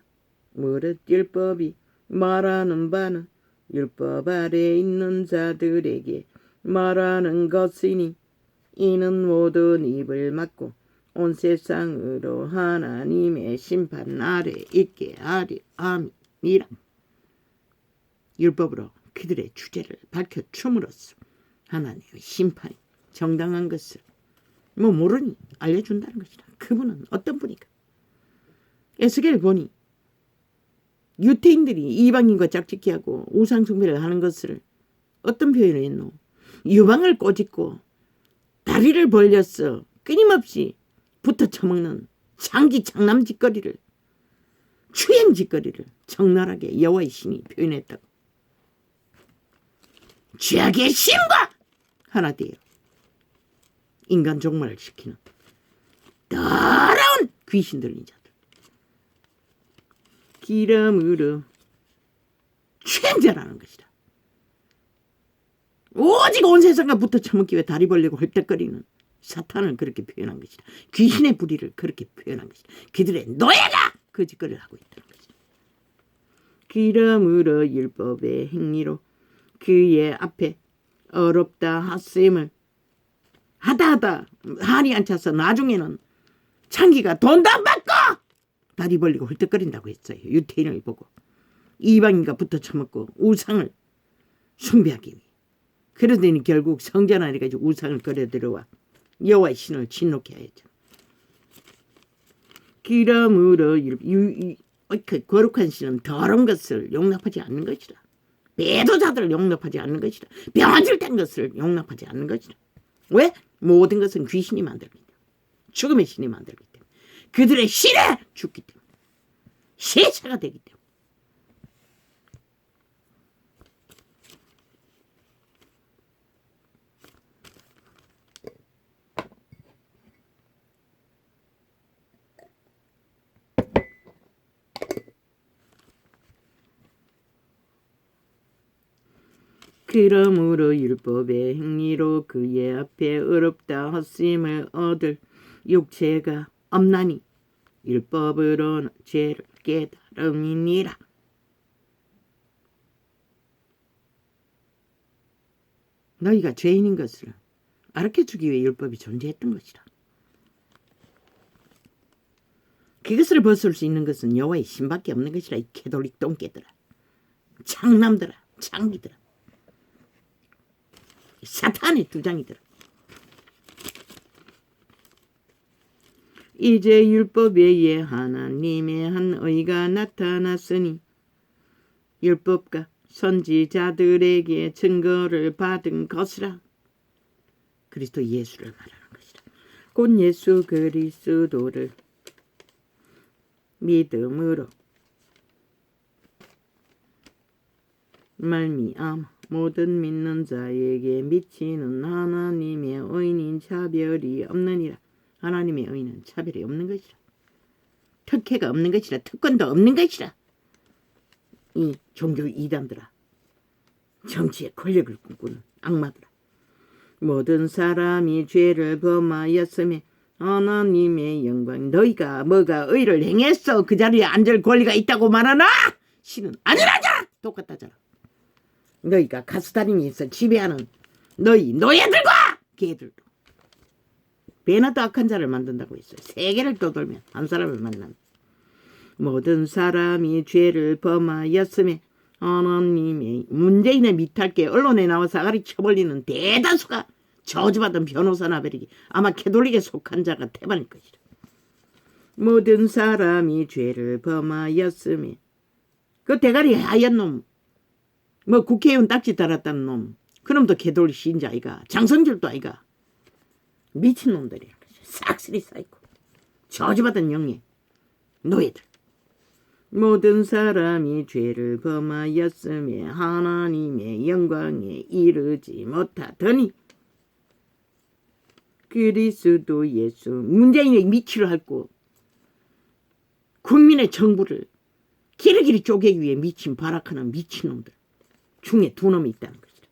무릇 율법이 말하는 바는 율법 아래 있는 자들에게 말하는 것이니 이는 모든 입을 막고 온 세상으로 하나님의 심판 아래 있게 하려 함이라. 율법으로 그들의 주제를 밝혀줌으로써 하나님의 심판이 정당한 것을 뭐 모르니 알려준다는 것이라. 그분은 어떤 분인가? 에스겔 보니 유태인들이 이방인과 짝짓기하고 우상숭배를 하는 것을 어떤 표현을 했노? 유방을 꼬집고 다리를 벌렸어 끊임없이 붙어 처먹는 장기 장남짓거리를 추행짓거리를 적나라하게 여호와의 신이 표현했다고. 죄악의 신과 하나 되어 인간 종말을 시키는 더러운 귀신 들린 자들. 기름으로 추행자라는 것이다. 오직 온 세상과 붙어 처먹기 위해 다리 벌리고 헐떡거리는 사탄을 그렇게 표현한 것이다. 귀신의 부리를 그렇게 표현한 것이다. 그들의 노예가 거짓거리를 하고 있다는 것이다. 그러므로 율법의 행위로 그의 앞에 어렵다 하심을 하다 한이 안 차서 나중에는 창기가 돈도 안 받고 다리 벌리고 헐떡거린다고 했어요. 유태인을 보고 이방인과 붙어 처먹고 우상을 숭배하기 위해. 그러더니 결국 성전안에 가지고 우상을 거려 들어와 여호와의 신을 진노케 하였죠. 그러므로 그 거룩한 신은 더러운 것을 용납하지 않는 것이라. 배도자들을 용납하지 않는 것이라. 병아질 된 것을 용납하지 않는 것이라. 왜? 모든 것은 귀신이 만들기 때문에. 죽음의 신이 만들기 때문에. 그들의 신에 죽기 때문에. 시체가 되기 때문에. 그러므로 율법의 행위로 그의 앞에 어렵다 헛심을 얻을 육체가 없나니 율법으로는 죄를 깨달음이니라. 너희가 죄인인 것을 알려주기 위해 율법이 존재했던 것이라. 그것을 벗을 수 있는 것은 여호와의 신밖에 없는 것이라. 이 캐톨릭 똥개들아, 창남들아, 창기들아, 사탄의 두장이들아. 이제 율법에 의해 하나님의 한 의가 나타났으니 율법과 선지자들에게 증거를 받은 것이라. 그리스도 예수를 말하는 것이라. 곧 예수 그리스도를 믿음으로 말미암아 모든 믿는 자에게 미치는 하나님의 의인 차별이 없느니라. 하나님의 의인은 차별이 없는 것이라. 특혜가 없는 것이라. 특권도 없는 것이라. 이 종교 이단들아. 정치의 권력을 꿈꾸는 악마들아. 모든 사람이 죄를 범하였음에 하나님의 영광. 너희가 뭐가 의를 행했어 그 자리에 앉을 권리가 있다고 말하나? 신은 아니라자. 똑같다잖아. 너희가 가스달인에서 지배하는 너희 노예들과 개들도. 배나도 악한 자를 만든다고 했어요. 세계를 떠돌면 한 사람을 만나면. 모든 사람이 죄를 범하였음에 하나님의 문재인의 미탈게 언론에 나와서 아가리 쳐벌리는 대다수가 저주받은 변호사나 버리기 아마 캐톨릭에 속한 자가 태반일 것이다. 모든 사람이 죄를 범하였음에 그 대가리 하얀 놈, 뭐 국회의원 딱지 달았다는 놈, 그놈도 캐톨릭 신자 아이가, 장성철도 아이가. 미친놈들이야. 싹쓸이 쌓이고 저주받은 영예 노예들. 모든 사람이 죄를 범하였음에 하나님의 영광에 이르지 못하더니 그리스도 예수. 문재인의 미치를 핥고 국민의 정부를 기르기리 쪼개기 위해 미친 발악하는 미친놈들 중에 두 놈이 있다는 것이다.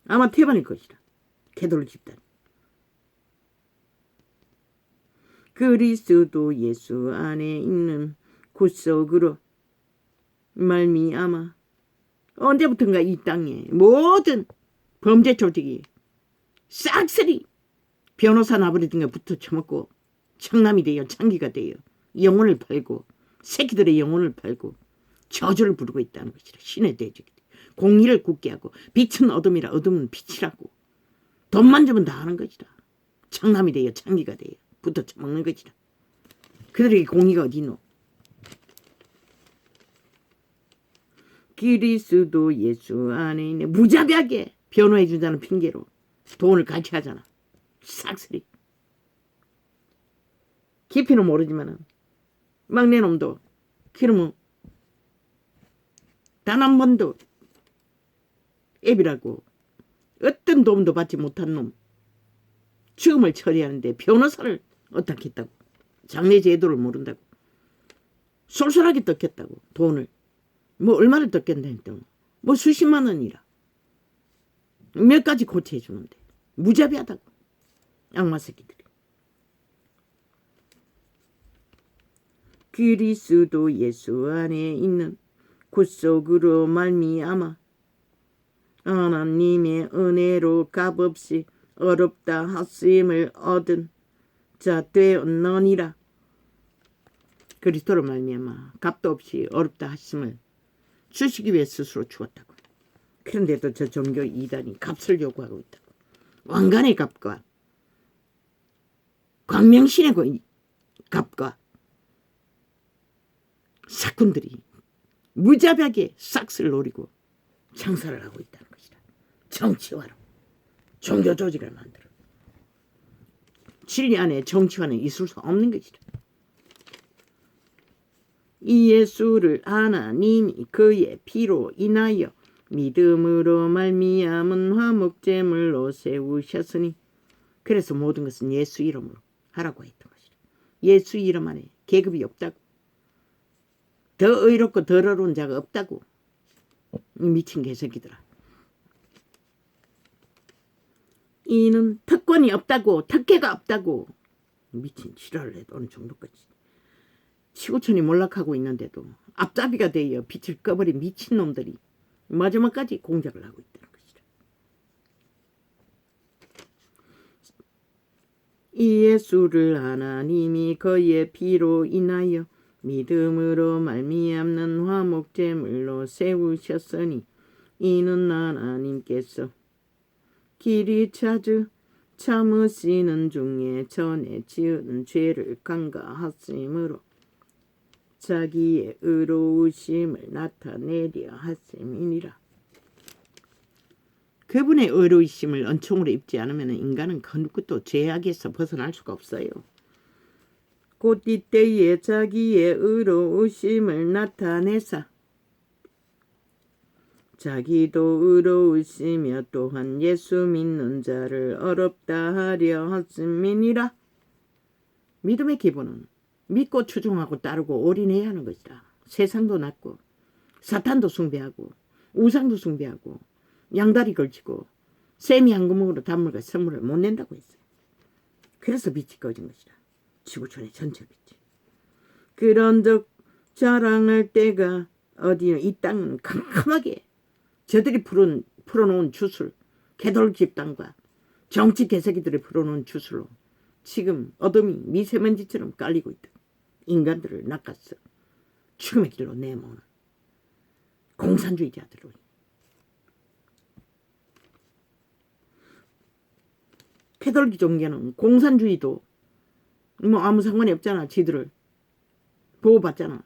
아마 태반일 것이다. 캐톨릭 집단. 그리스도 예수 안에 있는 구속으로 말미암아 언제부턴가 이 땅에 모든 범죄 조직이 싹쓸이 변호사 나부리던 게 붙어 처먹고 청남이 되어 창기가 되어 영혼을 팔고 새끼들의 영혼을 팔고 저주를 부르고 있다는 것이라. 신의 대적이 공의를 굳게 하고 빛은 어둠이라 어둠은 빛이라고. 돈만 주면 다 하는 것이다. 청남이 되어 창기가 되어 붙어 처먹는 것이다. 그들에게 공의가 어디 있노? 그리스도 예수 안에 있네. 무자비하게 변호해 준다는 핑계로 돈을 같이 하잖아. 싹쓸이. 깊이는 모르지만은 막내 놈도 기름은 단 한 번도 애비라고 어떤 도움도 받지 못한 놈 죽음을 처리하는데 변호사를 어떻게 했다고. 장례 제도를 모른다고. 쏠쏠하게 떴겠다고. 돈을 뭐 얼마를 떴겠나 했더니 뭐 수십만 원이라 몇 가지 고쳐해 주는데 무자비하다고. 악마 새끼들이. 그리스도 예수 안에 있는 구속으로 말미암아 하나님의 은혜로 값없이 어렵다 하심을 얻은 자 되었느니라. 그리스도로 말미암아 값도 없이 어렵다 하심을 주시기 위해 스스로 죽었다고. 그런데도 저 종교 이단이 값을 요구하고 있다고. 왕관의 값과 광명신의 값과 사꾼들이 무자비하게 싹쓸 노리고 장사를 하고 있다는 것이다. 정치화로 종교 조직을 만들어. 진리 안에 정치화는 있을 수 없는 것이다. 이 예수를 하나님이 그의 피로 인하여 믿음으로 말미암은 화목제물로 세우셨으니. 그래서 모든 것은 예수 이름으로 하라고 했던 것이다. 예수 이름 안에 계급이 없다고. 더 의롭고 더 어려운 자가 없다고. 미친 개새끼들아. 이는 특권이 없다고, 특혜가 없다고. 미친 지랄을 해도 어느 정도까지. 지구촌이 몰락하고 있는데도 앞잡이가 되어 빛을 꺼버린 미친놈들이 마지막까지 공작을 하고 있다는 것이다. 이 예수를 하나님이 그의 피로 인하여 믿음으로 말미암는 화목제물로 세우셨으니 이는 하나님께서 길이 찾으 참으시는 중에 전에 지은 죄를 간과하심으로 자기의 의로우심을 나타내려 하심이니라. 그분의 의로우심을 은총으로 입지 않으면 인간은 그 누구도 죄악에서 벗어날 수가 없어요. 곧 이때에 자기의 의로우심을 나타내사 자기도 의로우시며 또한 예수 믿는 자를 어렵다 하려 하심이니라. 믿음의 기본은 믿고 추종하고 따르고 올인해야 하는 것이다. 세상도 낫고 사탄도 숭배하고 우상도 숭배하고 양다리 걸치고 셈이 한 구멍으로 단물과 선물을 못 낸다고 했어요. 그래서 빛이 꺼진 것이다. 지구촌의 전체 빛이. 그런즉 자랑할 때가 어디요. 이 땅은 캄캄하게 저들이 풀어놓은 주술, 개돌 집단과 정치 개새끼들이 풀어놓은 주술로 지금 어둠이 미세먼지처럼 깔리고 있다. 인간들을 낚아서 죽음의 길로 내모는 공산주의자들로. 캐톨릭 종교는 공산주의도 뭐 아무 상관이 없잖아. 지들을 보호받잖아.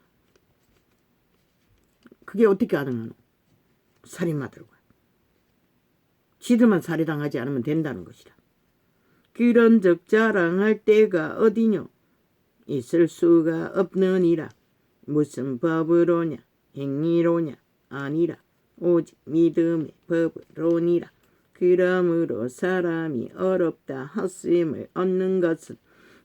그게 어떻게 가능하노? 살인마들과 지들만 살해당하지 않으면 된다는 것이다. 그런즉 자랑할 때가 어디뇨? 있을 수가 없느니라. 무슨 법으로냐? 행위로냐? 아니라 오직 믿음의 법으로니라. 그러므로 사람이 어렵다 하심을 얻는 것은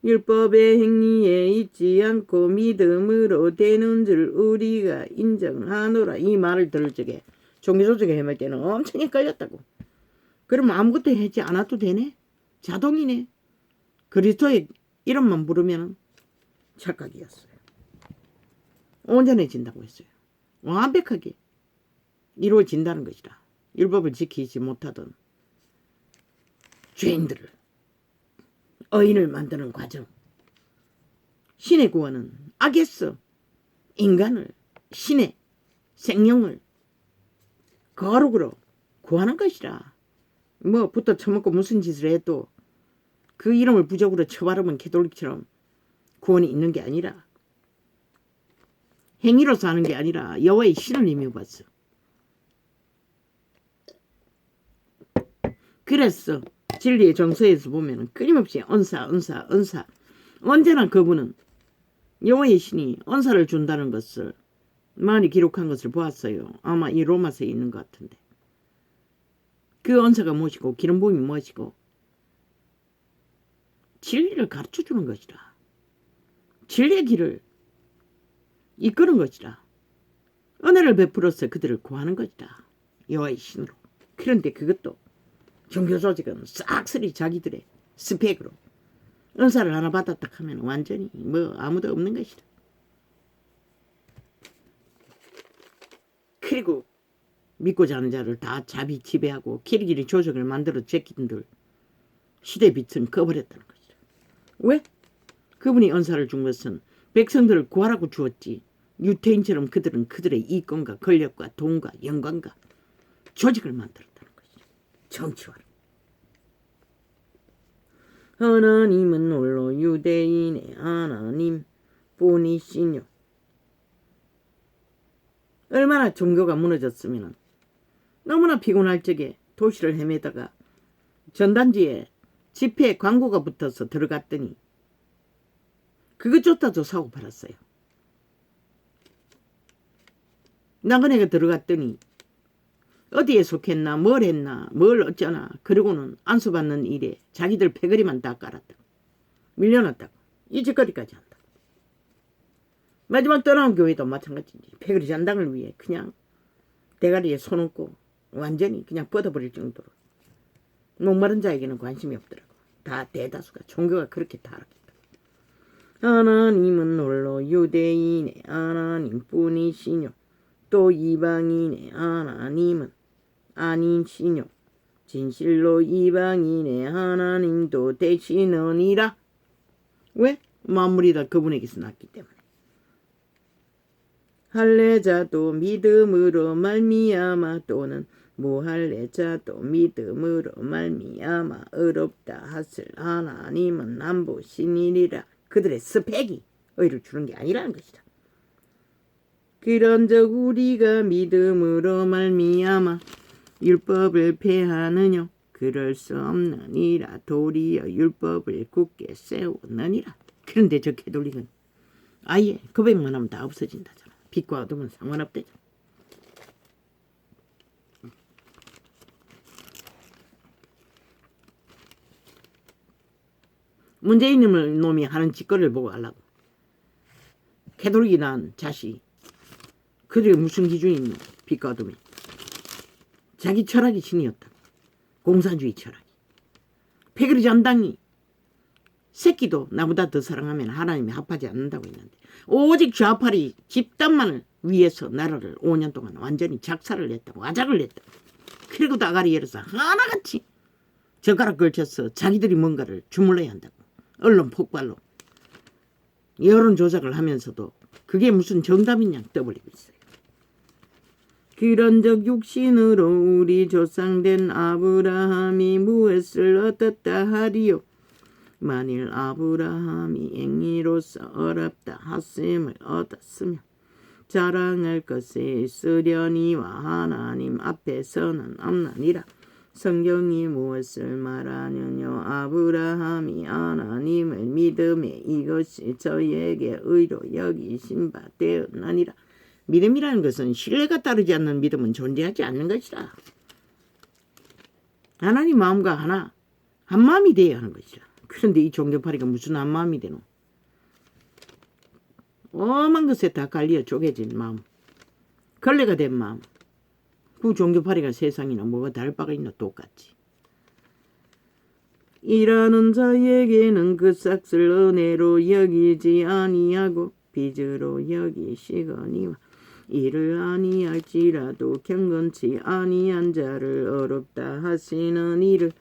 율법의 행위에 있지 않고 믿음으로 되는 줄 우리가 인정하노라. 이 말을 들을 적에 종교조직에 헤맬 때는 엄청 헷갈렸다고. 그러면 아무것도 하지 않아도 되네? 자동이네. 그리스도의 이름만 부르면 착각이었어요. 온전해진다고 했어요. 완벽하게 이루어진다는 것이다. 율법을 지키지 못하던 죄인들을 의인을 만드는 과정. 신의 구원은 악에서 인간을, 신의 생명을 거룩으로 구하는 것이라. 뭐 부터 처먹고 무슨 짓을 해도 그 이름을 부적으로 쳐바르면 캐톨릭처럼 구원이 있는 게 아니라 행위로서 하는 게 아니라 여호와의 신을 힘입었어. 그래서 진리의 정서에서 보면 끊임없이 언사 언제나 그분은 여호와의 신이 언사를 준다는 것을 많이 기록한 것을 보았어요. 아마 이 로마서에 있는 것 같은데 그 언사가 무엇이고 기름 부음이 무엇이고 진리를 가르쳐주는 것이라. 진리의 길을 이끄는 것이라. 은혜를 베풀어서 그들을 구하는 것이다. 여호와의 신으로. 그런데 그것도 종교조직은 싹쓸이 자기들의 스펙으로 은사를 하나 받았다 하면 완전히 뭐 아무도 없는 것이다. 그리고 믿고자 하는 자를 다 자비 지배하고 길이길이 조직을 만들어 제끼들 시대 빛은 꺼버렸다는 것이다. 왜? 그분이 은사를 준 것은 백성들을 구하라고 주었지. 유태인처럼 그들은 그들의 이권과 권력과 돈과 영광과 조직을 만들었다는 것이죠. 정치화를. 하나님은 홀로 유대인의 하나님 뿐이시뇨. 얼마나 종교가 무너졌으면 너무나 피곤할 적에 도시를 헤매다가 전단지에 집회 광고가 붙어서 들어갔더니 그것조차도 사고 팔았어요. 나그네가 들어갔더니 어디에 속했나 뭘 했나 뭘 어쩌나 그러고는 안수받는 일에 자기들 패거리만 다 깔았다. 밀려났다고. 이 짓거리까지 한다. 마지막 떠나온 교회도 마찬가지지. 패거리 잔당을 위해 그냥 대가리에 손 얹고 완전히 그냥 뻗어버릴 정도로 목마른 자에게는 관심이 없더라고. 다 대다수가 종교가 그렇게 타락했다. 하나님은 홀로 유대인의 하나님 뿐이시뇨. 또 이방인의 하나님은 아니시뇨. 진실로 이방인의 하나님도 되시느니라. 왜? 만물이 다 그분에게서 났기 때문에. 할례자도 믿음으로 말미암아 또는 무할례자도 믿음으로 말미암아 의롭다 하실 하나님은 안 보시니라. 그들의 스펙이 의를 주는 게 아니라는 것이다. 그런즉 우리가 믿음으로 말미암아 율법을 폐하느뇨. 그럴 수 없느니라. 도리어 율법을 굳게 세우느니라. 그런데 저 캐톨릭은 아예 고백만 하면 다 없어진다잖아. 빛과 어둠은 상관없대잖아. 문재인 놈이 하는 짓거리를 보고 하려고. 개돌기 난 자식. 그들이 무슨 기준이 있노? 빛과 어둠이. 자기 철학이 신이었다. 공산주의 철학이. 패거리 전당이 새끼도 나보다 더 사랑하면 하나님이 합하지 않는다고 했는데 오직 좌파리 집단만을 위해서 나라를 5년 동안 완전히 작살을 냈다고 아작을 냈다고. 그리고 다가리 열어서 하나같이 젓가락 걸쳐서 자기들이 뭔가를 주물러야 한다고. 언론 폭발로 여론 조작을 하면서도 그게 무슨 정답이냐 떠벌리고 있어요. 그런적 육신으로 우리 조상된 아브라함이 무엇을 얻었다 하리요. 만일 아브라함이 앵이로서 어렵다 하심을 얻었으면 자랑할 것이 있으려니와 하나님 앞에서는 없나니라. 성경이 무엇을 말하느냐. 아브라함이 하나님을 믿음에 이것이 저에게 의로 여기신 바 되었나니라. 믿음이라는 것은 신뢰가 따르지 않는 믿음은 존재하지 않는 것이라. 하나님 마음과 한 마음이 되어야 하는 것이라. 그런데 이 종교파리가 무슨 한 마음이 되노? 엄한 것에 다 갈려 쪼개진 마음, 걸레가 된 마음. 그 종교파리가 세상이나 뭐가 다를 바가 있나. 똑같지. 일하는 자에게는 그 삭을 은혜로 여기지 아니하고 빚으로 여기시거니와 일을 아니할지라도 경건치 아니한 자를 어렵다 하시는 이를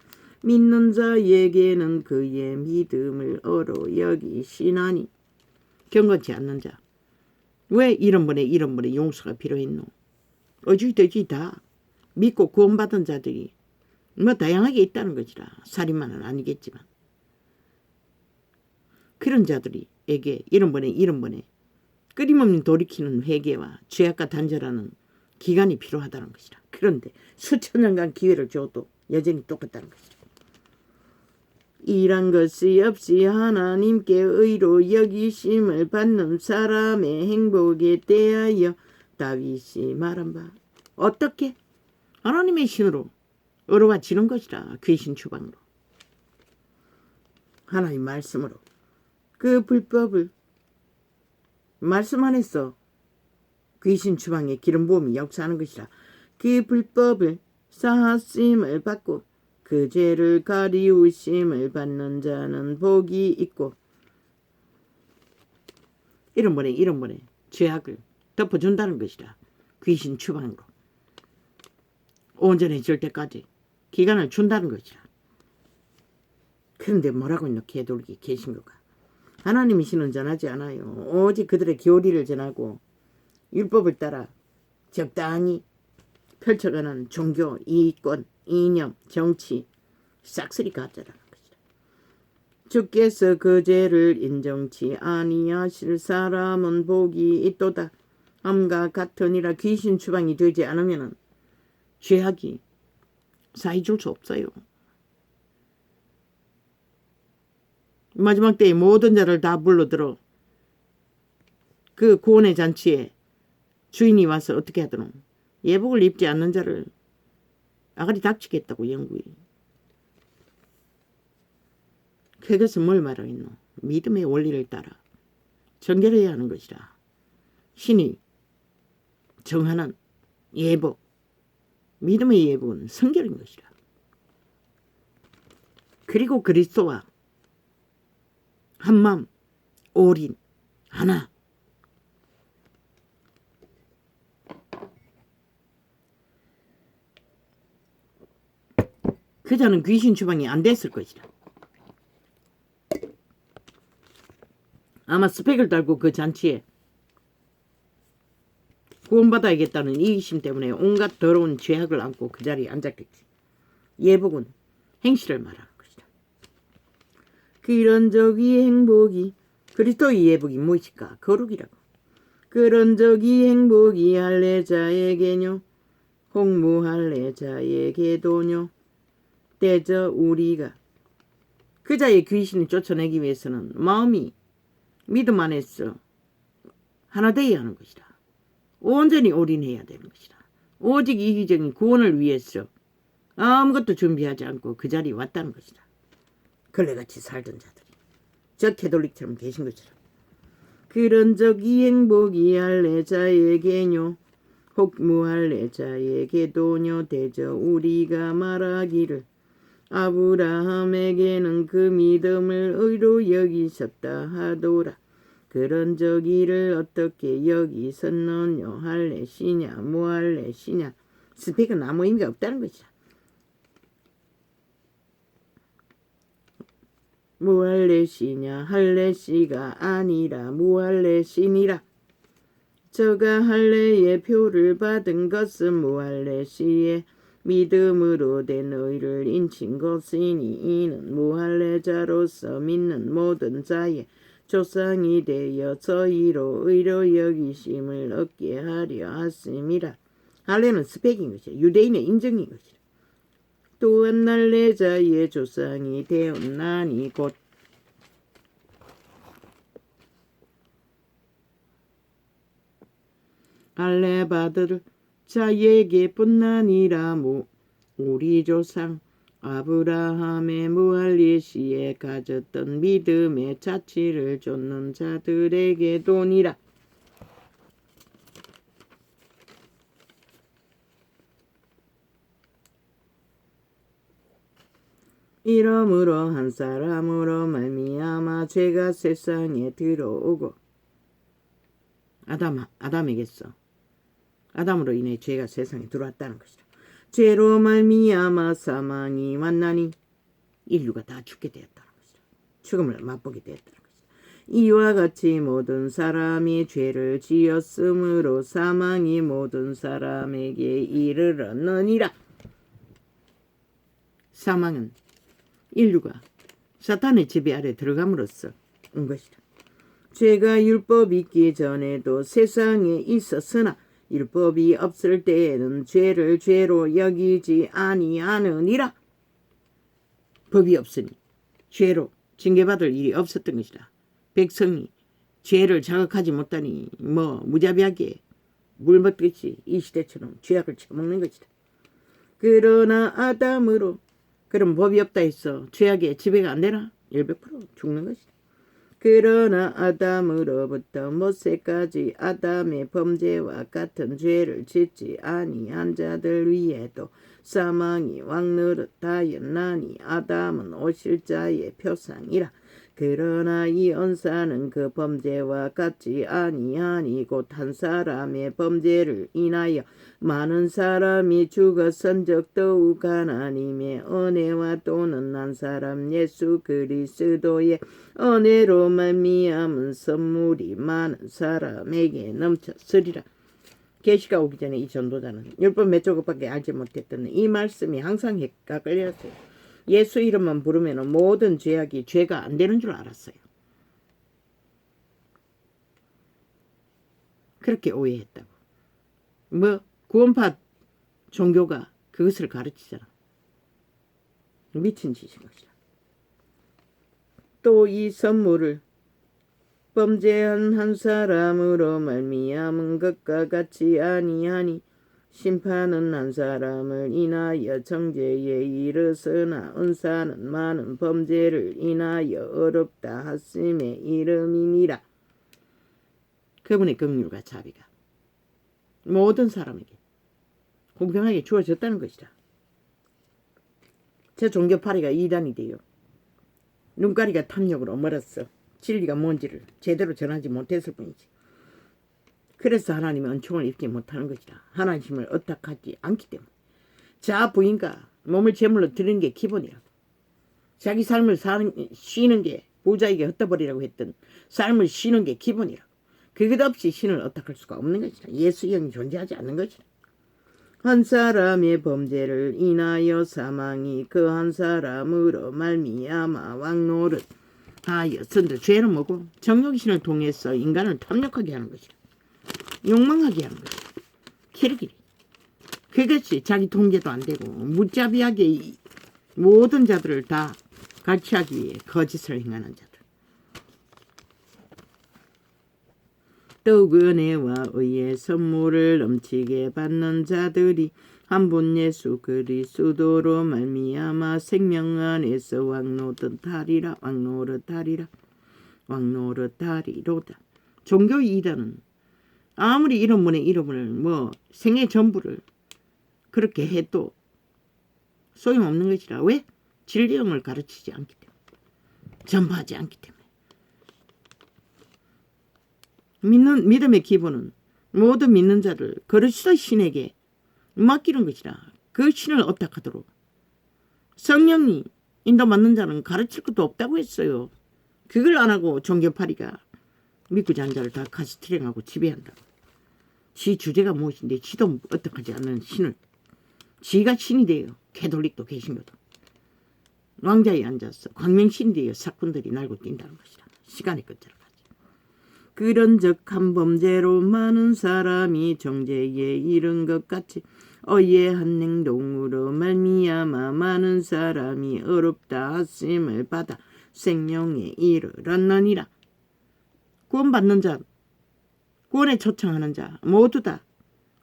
믿는 자에게는 그의 믿음을 어로 여기시나니. 경건치 않는 자. 왜 이런 번에 용서가 필요했노? 어찌되지 다 믿고 구원받은 자들이 뭐 다양하게 있다는 것이라. 살인마는 아니겠지만 그런 자들에게 이런 번에 끊임없는 돌이키는 회개와 죄악과 단절하는 기간이 필요하다는 것이라. 그런데 수천 년간 기회를 줘도 여전히 똑같다는 것이라. 이란 것이 없이 하나님께 의로 여기심을 받는 사람의 행복에 대하여 다윗이 말한 바 어떻게? 하나님의 신으로 어려워지는 것이라. 귀신 추방으로. 하나님 말씀으로. 그 불법을 말씀 안에서 귀신 추방의 기름 부음이 역사하는 것이라. 그 불법을 사하심을 받고 그 죄를 가리우심을 받는 자는 복이 있고. 이런 번에 죄악을 덮어준다는 것이라. 귀신 추방으로 온전해질 때까지 기간을 준다는 것이라. 그런데 뭐라고 있노? 개돌기 개신교가. 하나님이 신은 전하지 않아요. 오직 그들의 교리를 전하고 율법을 따라 적당히 펼쳐가는 종교, 이권, 이념, 정치, 싹쓸이 가짜라는 것이다. 주께서 그 죄를 인정치 아니하실 사람은 복이 있도다. 함과 같으니라. 귀신 추방이 되지 않으면 죄악이 사해줄 수 없어요. 마지막 때에 모든 자를 다 불러들어 그 구원의 잔치에 주인이 와서 어떻게 하더노? 예복을 입지 않는 자를 아가리 닥치겠다고 영구히. 그것은 뭘 말하겠노? 믿음의 원리를 따라 정결해야 하는 것이라. 신이 정하는 예복, 믿음의 예복은 성결인 것이라. 그리고 그리스도와 한마음, 올인, 하나. 그 자는 귀신 추방이 안 됐을 것이다. 아마 스펙을 달고 그 잔치에 구원받아야겠다는 이기심 때문에 온갖 더러운 죄악을 안고 그 자리에 앉았겠지. 예복은 행실을 말하는 것이다. 그런 적이 행복이 그리스도의 예복이 무엇일까? 거룩이라고. 그런 적이 행복이 할례자에게뇨 공무할례자에게도뇨. 때저 우리가 그 자의 귀신을 쫓아내기 위해서는 마음이 믿음 안에서 하나 되어야 하는 것이다. 온전히 올인해야 되는 것이다. 오직 이기적인 구원을 위해서 아무것도 준비하지 않고 그 자리에 왔다는 것이다. 걸레같이 살던 자들이. 저 캐톨릭처럼 계신 것처럼. 그런 적이 행복이 할례자에게뇨 혹 무할례자에게도뇨 대저 우리가 말하기를 아브라함에게는 그 믿음을 의로 여기셨다 하더라. 그런 저기를 어떻게 여기셨느뇨 할례시냐 무할례시냐. 스펙은 아무 의미가 없다는 것이다. 무할례시냐 할례시가 아니라 무할례시니라. 저가 할례의 표를 받은 것은 무할례시에 믿음으로 된 의를 인친 것이니 이는 무할례자로서 믿는 모든 자의 조상이 되어 저희로 의로 여기심을 얻게 하려 하심이라. 할례는 스펙인 것이야. 유대인의 인정인 것이라. 또한 할례자의 조상이 되었나니 곧 할례 받을 자에게뿐 아니라 우리 조상 아브라함의 무할례시에 가졌던 믿음의 자취를 좇는 자들에게도니라. 이러므로 한 사람으로 말미암아 죄가 세상에 들어오고 아담에게서 아담으로 인해 죄가 세상에 들어왔다는 것이다. 죄로 말미암아 사망이 왔나니 인류가 다 죽게 되었다는 것이다. 죽음을 맛보게 되었다는 것이다. 이와 같이 모든 사람이 죄를 지었으므로 사망이 모든 사람에게 이르렀느니라. 사망은 인류가 사탄의 지배 아래 들어감으로써 온 것이다. 죄가 율법이 있기 전에도 세상에 있었으나 율법이 없을 때에는 죄를 죄로 여기지 아니하느니라. 법이 없으니 죄로 징계받을 일이 없었던 것이다. 백성이 죄를 자각하지 못하니 무자비하게 물 먹듯이 이 시대처럼 죄악을 처먹는 것이다. 그러나 아담으로 그럼 법이 없다 해서 죄악에 지배가 안 되나? 100% 죽는 것이다. 그러나 아담으로부터 모세까지 아담의 범죄와 같은 죄를 짓지 아니한 자들 위에도 사망이 왕노릇하였나니 아담은 오실 자의 표상이라. 그러나 이 언사는 그 범죄와 같지 아니하니 곧 한 사람의 범죄를 인하여 많은 사람이 죽었은즉 더욱 하나님의 은혜와 또는 한 사람 예수 그리스도의 은혜로 말미암은 선물이 많은 사람에게 넘쳤으리라. 계시가 오기 전에 이 전도자는 율법 몇 조각밖에 알지 못했던 이 말씀이 항상 헷갈려 했어요. 예수 이름만 부르면 모든 죄악이 죄가 안 되는 줄 알았어요. 그렇게 오해했다고. 구원파 종교가 그것을 가르치잖아. 미친 짓인 것이다. 또 이 선물을 범죄한 한 사람으로 말미암은 것과 같이 아니하니 심판은 한 사람을 인하여 정죄에 이르으나 은사는 많은 범죄를 인하여 어렵다 하심에 이름이니라. 그분의 긍휼과 자비가 모든 사람에게 공평하게 주어졌다는 것이다. 제 종교파리가 이단이 되어 눈가리가 탐욕으로 멀었어. 진리가 뭔지를 제대로 전하지 못했을 뿐이지. 그래서 하나님의 은총을 입지 못하는 것이다. 하나님을 의탁하지 않기 때문에. 자 부인과 몸을 제물로 드리는 게 기본이라고. 자기 삶을 쉬는 게 부자에게 흩어버리라고 했던 삶을 쉬는 게 기본이라고. 그것 없이 신을 의탁할 수가 없는 것이다. 예수 영이 존재하지 않는 것이다. 한 사람의 범죄를 인하여 사망이 그 한 사람으로 말미암아 왕노릇 하였은데 죄는 뭐고? 정욕의 신을 통해서 인간을 탐욕하게 하는 것이다. 욕망하게 하는 것이다. 키르기리. 그것이 자기 통제도 안 되고 무자비하게 모든 자들을 다 갈취하기 위해 거짓을 행하는 자들. 더욱 은혜와 의의 선물을 넘치게 받는 자들이 한 분 예수 그리스도로 말미암아 생명 안에서 왕노릇하리라. 왕노릇하리로다. 종교 이단은 아무리 이런 분의 이름을 뭐 생애 전부를 그렇게 해도 소용없는 것이라. 왜? 진리형을 가르치지 않기 때문에. 전파하지 않기 때문에. 믿음의 기본은 모든 믿는 자를 그리스도 신에게 맡기는 것이라. 그 신을 어떡하도록. 성령이 인도받는 자는 가르칠 것도 없다고 했어요. 그걸 안 하고 종교파리가 믿고 자는 자를 다 카스트링하고 지배한다. 지 주제가 무엇인데 지도 어떡하지 않는 신을. 지가 신이 돼요. 캐톨릭도 개신교도. 왕자에 앉아서 광명신이 되어 사꾼들이 날고 뛴다는 것이라. 시간의 끝자락 하지. 그런즉 한 범죄로 많은 사람이 정죄에 이른 것 같이 어의 한 행동으로 말미암아 많은 사람이 어렵다 하심을 받아 생명에 이르렀느니라. 구원받는 자, 구원에 초청하는 자 모두 다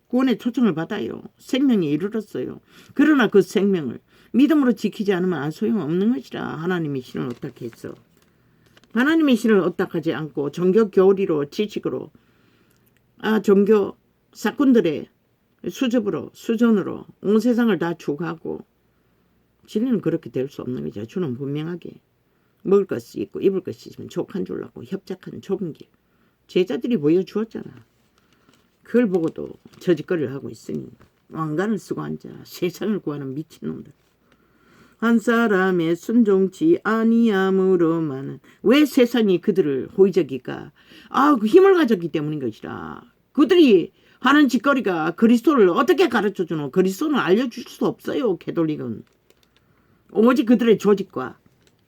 구원의 초청을 받아요. 생명에 이르렀어요. 그러나 그 생명을 믿음으로 지키지 않으면 안 소용없는 것이라. 하나님의 신을 어떻게 했어? 하나님의 신을 어떡하지 않고 종교 교리로 지식으로 종교 사꾼들의 수준으로 온 세상을 다 추구하고 진리는 그렇게 될 수 없는 거죠. 주는 분명하게 먹을 것이 있고 입을 것이 있으면 족한 줄 알고 협착한 좁은 길 제자들이 보여주었잖아. 그걸 보고도 저짓거리를 하고 있으니 왕관을 쓰고 앉아 세상을 구하는 미친놈들. 한 사람의 순종치 아니함으로만은 왜 세상이 그들을 호의적일까? 그 힘을 가졌기 때문인 것이라. 그들이 하는 짓거리가 그리스도를 어떻게 가르쳐주노? 그리스도는 알려줄 수 없어요. 캐톨릭은. 오직 그들의 조직과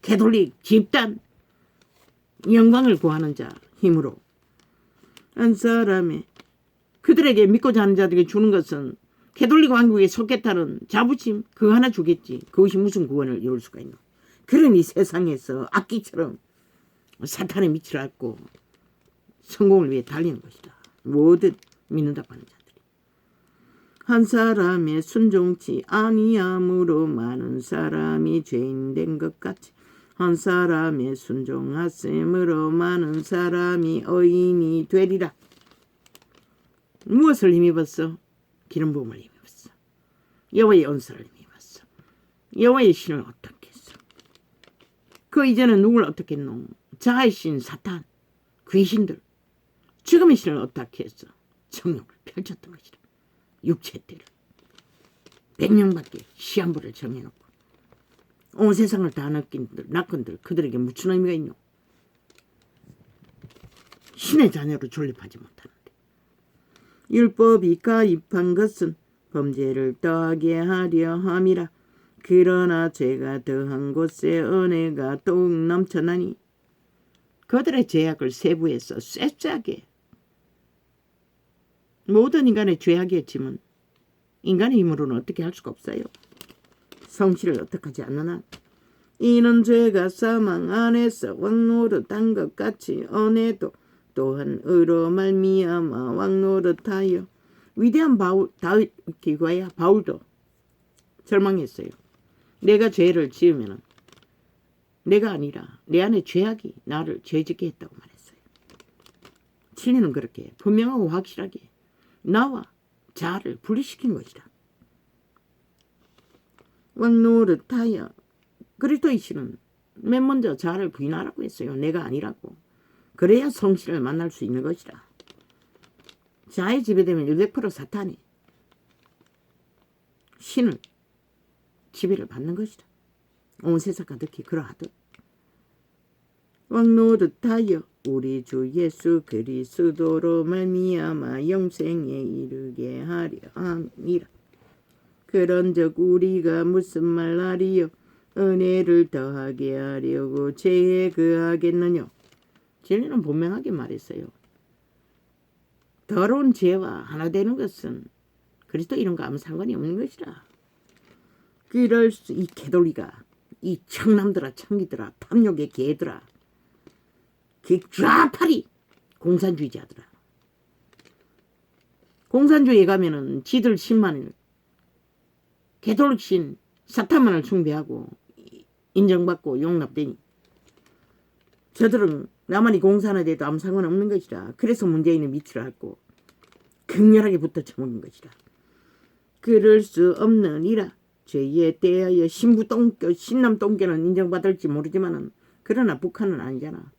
캐톨릭 집단 영광을 구하는 자 힘으로. 한 사람의 그들에게 믿고 자는 자들에게 주는 것은 캐톨릭 왕국에 속겠다는 자부심 그거 하나 주겠지. 그것이 무슨 구원을 이룰 수가 있노. 그러니 세상에서 악기처럼 사탄의 밑을 앓고 성공을 위해 달리는 것이다. 모든 믿는다고 하는 자들이. 한 사람의 순종치 아니함으로 많은 사람이 죄인 된 것 같이 한 사람의 순종하심으로 많은 사람이 의인이 되리라. 무엇을 힘입었어? 기름 부음을 힘입었어. 여호와의 은사를 힘입었어. 여호와의 신을 어떻게 했어? 그 이전에 누굴 어떻게 했노? 자아의 신 사탄, 귀신들, 죽음의 신을 어떻게 했어? 정욕을 펼쳤던 것이다. 육체의 때를 100명밖에 시한부를 정해놓고 온 세상을 다 낚은들 그들에게 무슨 의미가 있노? 신의 자녀로 존립하지 못하는데. 율법이 가입한 것은 범죄를 더하게 하려 함이라. 그러나 죄가 더한 곳에 은혜가 더욱 넘쳐나니. 그들의 죄악을 세부해서 쎄짜게 모든 인간의 죄악의 짐은 인간의 힘으로는 어떻게 할 수가 없어요. 성실을 어떻게 하지 않느나 이는 죄가 사망 안에서 왕노릇한 것 같이 은혜도 또한 의로 말미암아 왕노릇하여. 위대한 다윗 기과야 바울도 절망했어요. 내가 죄를 지으면 내가 아니라 내 안에 죄악이 나를 죄짓게 했다고 말했어요. 진리는 그렇게 분명하고 확실하게 나와 자아를 분리시킨 것이다. 왕노릇하여. 그리스도의 신은 맨 먼저 자아를 부인하라고 했어요. 내가 아니라고. 그래야 성실을 만날 수 있는 것이다. 자아에 지배되면 100% 사탄이 신을 지배를 받는 것이다. 온 세상과 특히 그러하듯. 왕노릇하여 우리 주 예수 그리스도로 말미암아 영생에 이르게 하려 함이라. 그런즉 우리가 무슨 말하리요? 은혜를 더하게 하려고 죄에 그하겠느냐? 진리는 분명하게 말했어요. 더러운 죄와 하나 되는 것은 그리스도 이름과 아무 상관이 없는 것이라. 그럴 수 이 캐톨리가 이 청남들아 청기들아 탐욕의 개들아 그 좌파리 공산주의자들아. 공산주의에 가면은 지들 신만을 캐톨릭 신 사탄만을 숭배하고 인정받고 용납되니 저들은 나만이 공산화 돼도 아무 상관없는 것이라. 그래서 문재인은 밑으로 했고 극렬하게 붙어쳐먹은 것이라. 그럴 수 없느니라. 죄에 대하여 신부 똥교, 신남 똥교는 인정받을지 모르지만은 그러나 북한은 아니잖아.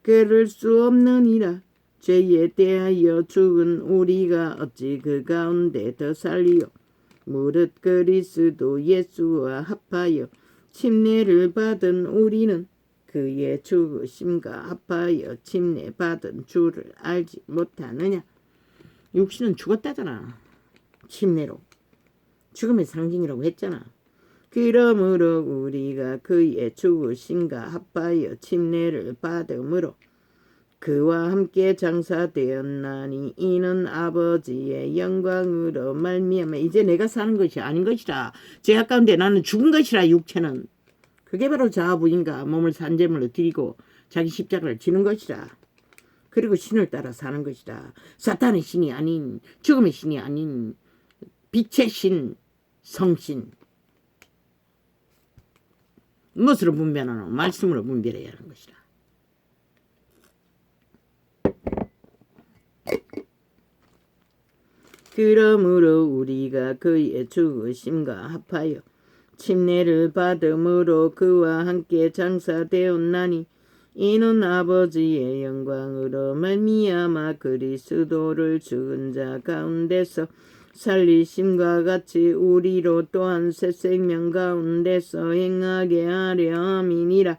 그럴 수 없느니라. 죄에 대하여 죽은 우리가 어찌 그 가운데 더 살리요. 무릇 그리스도 예수와 합하여 침례를 받은 우리는 그의 죽으심과 합하여 침례받은 줄을 알지 못하느냐. 육신은 죽었다잖아. 침례로. 죽음의 상징이라고 했잖아. 그러므로 우리가 그의 죽으심과 합하여 침례를 받음으로 그와 함께 장사되었나니 이는 아버지의 영광으로 말미암아. 이제 내가 사는 것이 아닌 것이라. 죄악 가운데 나는 죽은 것이라. 육체는. 그게 바로 자아부인과 몸을 산제물로 드리고 자기 십자가를 지는 것이라. 그리고 신을 따라 사는 것이라. 사탄의 신이 아닌, 죽음의 신이 아닌 빛의 신, 성신. 무엇으로 분별하노? 말씀으로 분별해야 하는 것이라. 그러므로 우리가 그의 죽으심과 합하여 침례를 받음으로 그와 함께 장사되었나니 이는 아버지의 영광으로 말미암아 그리스도를 죽은 자 가운데서 살리심과 같이 우리로 또한 새 생명 가운데서 행하게 하려 함이니라.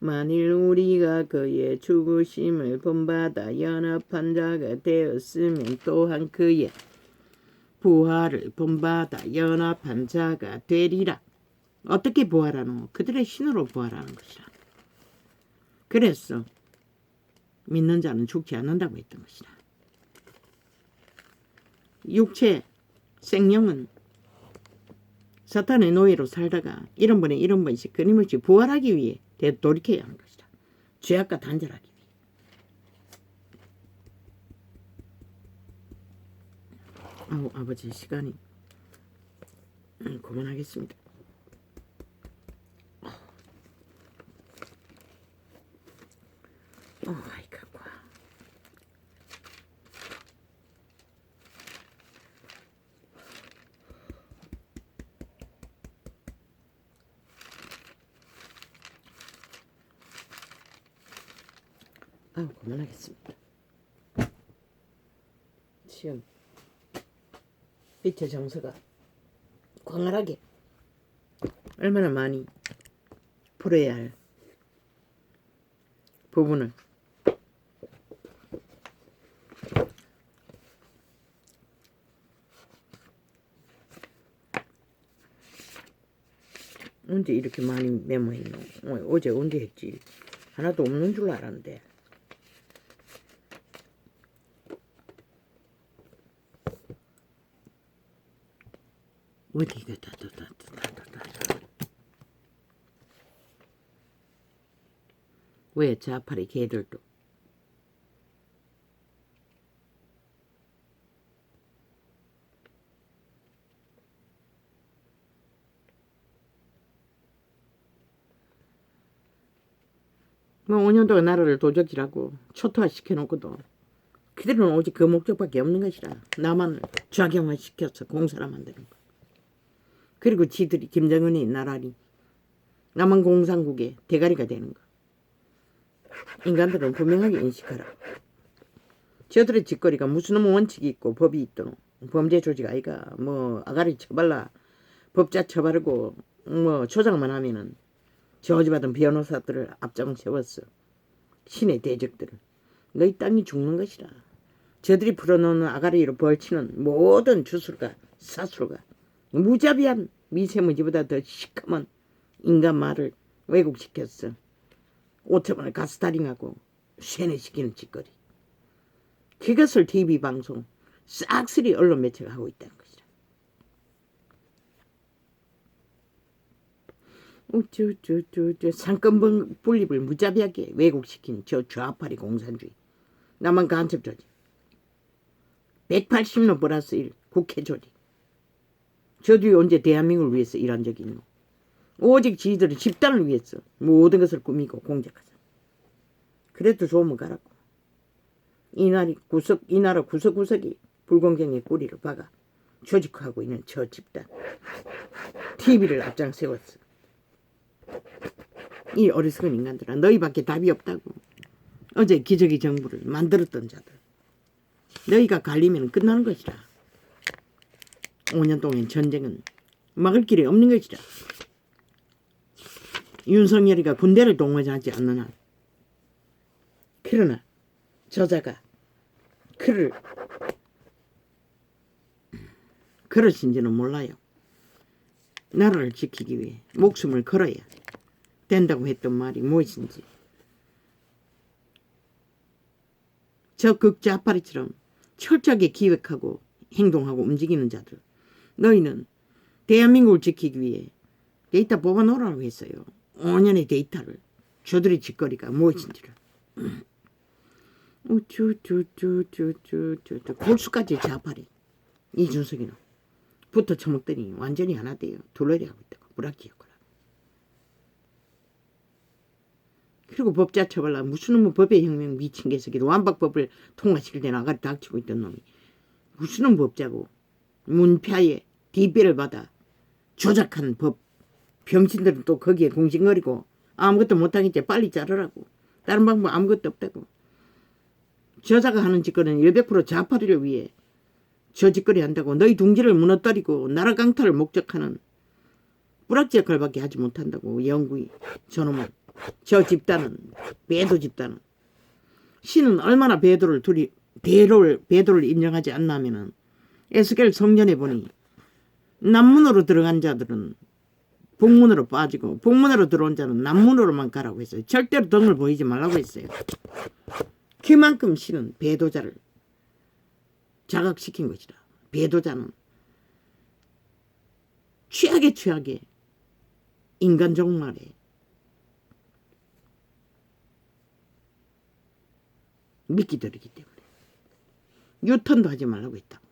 만일 우리가 그의 죽으심을 본받아 연합한 자가 되었으면 또한 그의 부활을 본받아 연합한 자가 되리라. 어떻게 부활하노? 그들의 신으로 부활하는 것이라. 그래서 믿는 자는 죽지 않는다고 했던 것이라. 육체, 생명은 사탄의 노예로 살다가 이런 번씩 끊임없이 부활하기 위해 되돌이켜야 하는 것이다. 죄악과 단절하기 위해. 아우, 아버지 시간이 그만하겠습니다. 아이고. 아우, 그만하겠습니다. 시험 빛의 정서가 광활하게 얼마나 많이 풀어야 할 부분을 언제 이렇게 많이 메모했노? 어제 언제 했지? 하나도 없는 줄 알았는데. 어디가 왜 자파리 개들도 뭐 5년 동안 나라를 도적질하고 초토화시켜놓고도 그들은 오직 그 목적밖에 없는 것이라. 나만을 좌경화시켜서 공사라 만드는 거. 그리고 지들이 김정은이 나라니 남한 공산국의 대가리가 되는 거. 인간들은 분명하게 인식하라. 저들의 짓거리가 무슨 원칙이 있고 법이 있도록 범죄 조직 아이가 뭐 아가리 쳐발라 법자 쳐바르고 뭐 조작만 하면은 저주받은 변호사들을 앞장 세웠어. 신의 대적들을. 너희 땅이 죽는 것이라. 저들이 풀어놓는 아가리로 벌치는 모든 주술가 사술가 무자비한 미세먼지보다 더 시커먼 인간 말을 왜곡시켰어. 5천원을 가스타링하고 세뇌시키는 짓거리. 그것을 TV방송 싹쓸이 언론 매체가 하고 있다는 것이라. 상권 분립을 무자비하게 왜곡시킨 저 좌파리 공산주의. 남한 간첩 조직. 180년 플러스 1 국회 조직. 저들이 언제 대한민국을 위해서 일한 적이 있노? 오직 지들은 집단을 위해서 모든 것을 꾸미고 공작하자. 그래도 좋으면 가라고. 이 나라 구석구석이 불공정의 꼬리를 박아 조직하고 있는 저 집단. TV를 앞장 세웠어. 이 어리석은 인간들아, 너희밖에 답이 없다고. 어제 기저귀 정부를 만들었던 자들. 너희가 갈리면 끝나는 것이라. 5년 동안 전쟁은 막을 길이 없는 것이라. 윤석열이가 군대를 동원하지 않는 한. 그러나 저자가 그를 그러신지는 몰라요. 나라를 지키기 위해 목숨을 걸어야 된다고 했던 말이 무엇인지. 저 극좌파리처럼 철저하게 기획하고 행동하고 움직이는 자들. 너희는 대한민국을 지키기 위해 데이터 뽑아놓으라고 했어요. 5년의 데이터를. 저들의 짓거리가 무엇인지를. 골수까지 좌파리. 이준석이는 붙어 처먹더니 완전히 하나 돼요. 둘러리 하고 있다고. 무락지 역할. 그리고 법자 처벌라 무슨 놈의 법의 혁명 미친 개새끼도 완박법을 통과시킬 때 나가리 닥치고 있던 놈이 무슨 놈 법자고 문패에 뒷배를 받아 조작한 법. 병신들은 또 거기에 공신거리고 아무것도 못하겠지. 빨리 자르라고. 다른 방법 아무것도 없다고. 저자가 하는 짓거리는 100% 좌파리를 위해 저 짓거리 한다고. 너희 둥지를 무너뜨리고 나라 강탈을 목적하는 뿌락지 역할밖에 하지 못한다고. 영구히 저놈은. 저 집단은, 배도 집단은. 신은 얼마나 배도를 인정하지 않나면은 에스겔 성전에 보니 남문으로 들어간 자들은 북문으로 빠지고 북문으로 들어온 자는 남문으로만 가라고 했어요. 절대로 등을 보이지 말라고 했어요. 그만큼 신은 배도자를 자각시킨 것이다. 배도자는 최악의 인간 종말에 미끼들이기 때문에 유턴도 하지 말라고 했다고.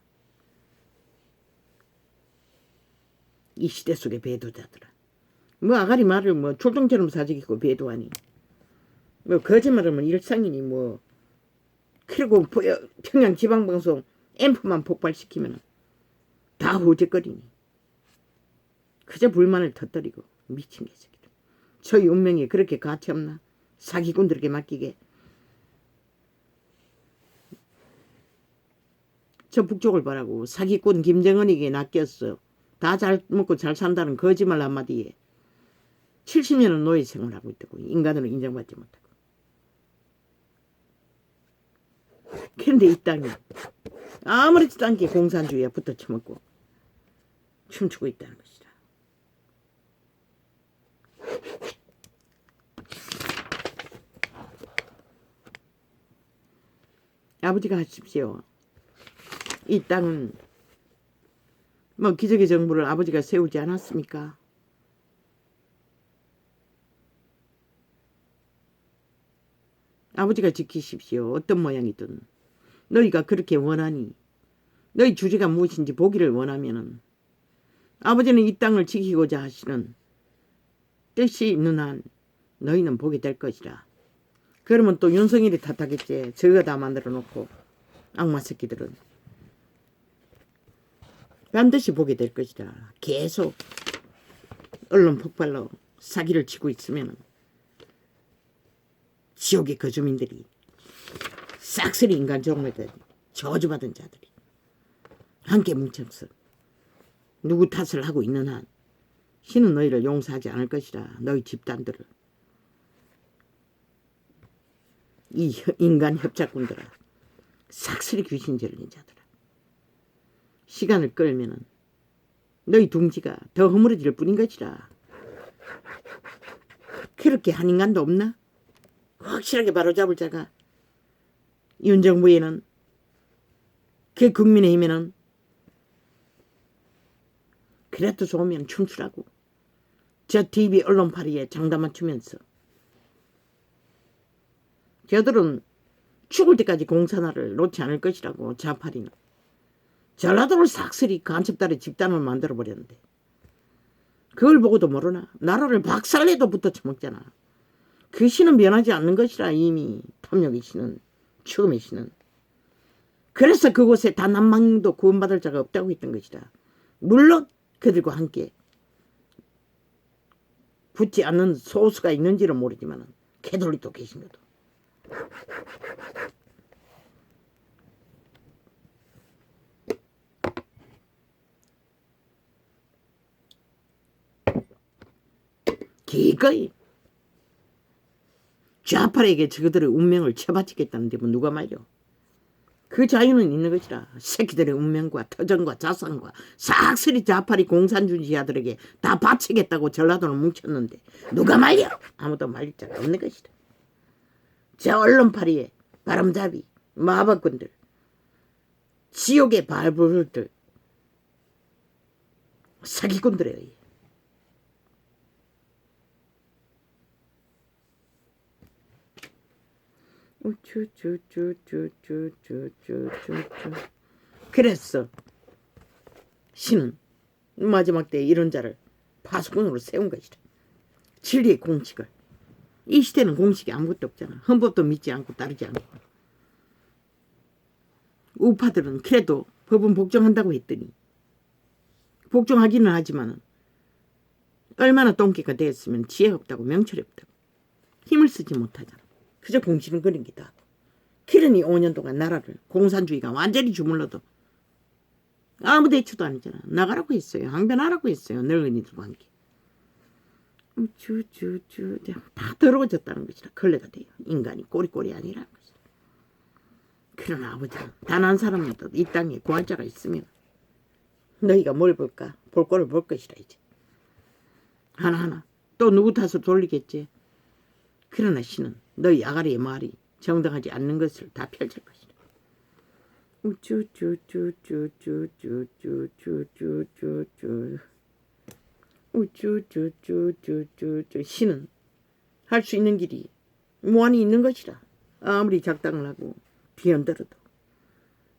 이 시대 속의 배도자들아. 뭐 아가리 말을 뭐 출동처럼 사직이고 배도하니. 뭐 거짓말하면 일상이니 뭐. 그리고 평양 지방방송 앰프만 폭발시키면 다 호재거리니. 그저 불만을 터뜨리고 미친 개새끼들. 저희 운명이 그렇게 가치없나? 사기꾼들에게 맡기게. 저 북쪽을 보라고. 사기꾼 김정은에게 낚였어. 다 잘 먹고 잘 산다는 거짓말 한마디에 70년은 노예 생활하고 있다고. 인간으로 인정받지 못하고. 그런데 이 땅이 아무렇지도 않게 공산주의에 붙어 처먹고 춤추고 있다는 것이다. 아버지가 하십시오. 이 땅은 뭐 기적의 정부를 아버지가 세우지 않았습니까? 아버지가 지키십시오. 어떤 모양이든. 너희가 그렇게 원하니, 너희 주제가 무엇인지 보기를 원하면은 아버지는 이 땅을 지키고자 하시는 뜻이 있는 한 너희는 보게 될 것이라. 그러면 또 윤석열이 탓하겠지. 저거 다 만들어 놓고 악마 새끼들은. 반드시 보게 될 것이다. 계속 언론 폭발로 사기를 치고 있으면 지옥의 거주민들이 싹쓸이 인간 종류들 저주받은 자들이 함께 뭉쳐서 누구 탓을 하고 있는 한 신은 너희를 용서하지 않을 것이라. 너희 집단들을. 이 인간 협작꾼들아. 싹쓸이 귀신 들린 자들아. 시간을 끌면은 너희 둥지가 더 허물어질 뿐인 것이라. 그렇게 한 인간도 없나? 확실하게 바로잡을 자가. 윤정부에는, 그 국민의힘에는. 그래도 좋으면 춤추라고. 저 TV 언론파리에 장담 맞추면서. 저들은 죽을 때까지 공산화를 놓지 않을 것이라고. 좌파리는. 전라도를 싹쓸이 간첩달의 집단을 만들어버렸는데 그걸 보고도 모르나? 나라를 박살내도 붙어 처먹잖아. 그 신은 변하지 않는 것이라. 이미 탐욕의 신은, 죽음의 신은. 그래서 그곳에 단 한 명도 구원받을 자가 없다고 했던 것이다. 물론 그들과 함께 붙지 않는 소수가 있는지는 모르지만 캐톨릭도 계십니다. 기꺼이 좌파에게 저들의 운명을 쳐바치겠다는데 뭐 누가 말려. 그 자유는 있는 것이라. 새끼들의 운명과 터전과 자산과 싹쓸이 좌파리 공산주의자들에게 다 바치겠다고 전라도를 뭉쳤는데 누가 말려. 아무도 말릴 자가 없는 것이다. 저 언론파리의 바람잡이 마법꾼들, 지옥의 발부들들, 사기꾼들에 의해 그래서 신은 마지막 때에 이런 자를 파수꾼으로 세운 것이다. 진리의 공식을. 이 시대는 공식이 아무것도 없잖아. 헌법도 믿지 않고 따르지 않고. 우파들은 그래도 법은 복종한다고 했더니 복종하기는 하지만 얼마나 똥개가 되었으면 지혜 없다고 명철이 없다고 힘을 쓰지 못하잖아. 그저 공시는 그런 게 다. 그러니 5년 동안 나라를 공산주의가 완전히 주물러도 아무 대처도 아니잖아. 나가라고 했어요. 항변하라고 했어요. 늙은이들과 함께. 다 더러워졌다는 것이라. 걸레가 돼요. 인간이 꼬리꼬리 아니라는 것이라. 그러나 아버지는 단 한 사람이라도 이 땅에 구할 자가 있으면 너희가 뭘 볼까? 볼 거를 볼 것이라 이제. 하나하나 또 누구 탓을 돌리겠지. 그러나 신은 너희 아가리의 말이 정당하지 않는 것을 다 펼칠 것이다. 신은 할 수 있는 길이 무한히 있는 것이라. 아무리 작당을 하고 비언들어도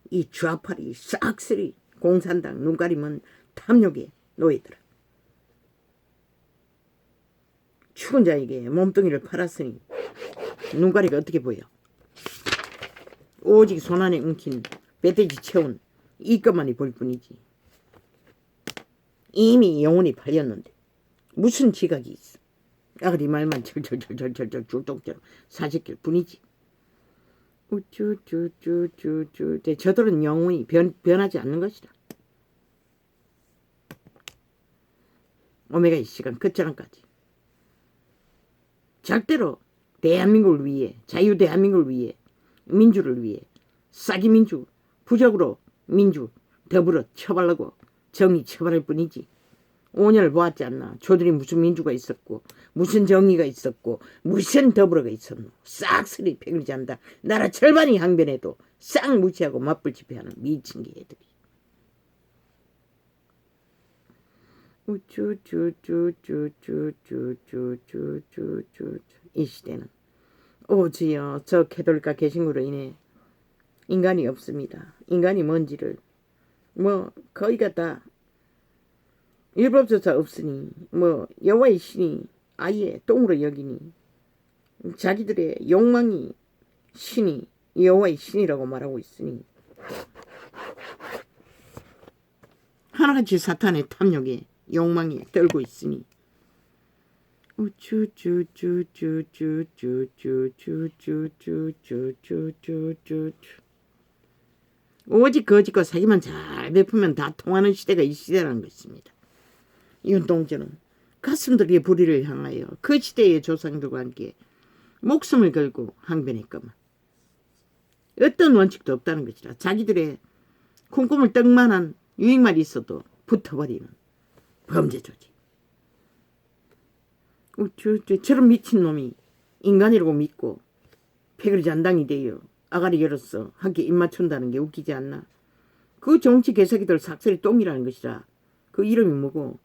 이 좌파리 싹쓸이 공산당 눈가림은 탐욕의 노예들아. 죽은 자에게 몸뚱이를 팔았으니 눈가리가 어떻게 보여? 오직 손안에 엉킨 배돼지 채운 이것만이 볼 뿐이지. 이미 영혼이 팔렸는데 무슨 지각이 있어. 아가리 말만 절절절절절 줄동처럼 사지킬 뿐이지. 저들은 영혼이 변하지 않는 것이다. 오메가 이 시간 끝자랑까지 절대로 대한민국을 위해, 자유 대한민국을 위해, 민주를 위해 싸기 민주, 부적으로 민주 더불어 처벌하고 정의 처벌할 뿐이지. 5년을 보았지 않나. 저들이 무슨 민주가 있었고 무슨 정의가 있었고 무슨 더불어가 있었노. 싹쓸이 패글지 않다. 나라 절반이 항변해도 싹 무시하고 맞불 집회하는 미친 개들이. 이 시대는 오지요 저 캐톨릭과 개신구로 인해 인간이 없습니다. 인간이 뭔지를 뭐 거의가 다 율법조차 없으니 뭐 여호와의 신이 아예 똥으로 여기니 자기들의 욕망이 신이 여호와의 신이라고 말하고 있으니 하나같이 사탄의 탐욕에 욕망에 떨고 있으니 오직 거짓과 사기만 잘 베푸면 다 통하는 시대가 이 시대라는 것입니다. 윤동주는 가슴들의 불의를 향하여 그 시대의 조상들과 함께 목숨을 걸고 항변했건만 어떤 원칙도 없다는 것이라. 자기들의 콩고물 떡만한 유익만 있어도 붙어버리는 범죄 조직. 저런 미친놈이 인간이라고 믿고 패거리잔당이 되어 아가리 열어서 함께 입맞춘다는 게 웃기지 않나. 그 정치 개새끼들 삭슬이 똥이라는 것이라. 그 이름이 뭐고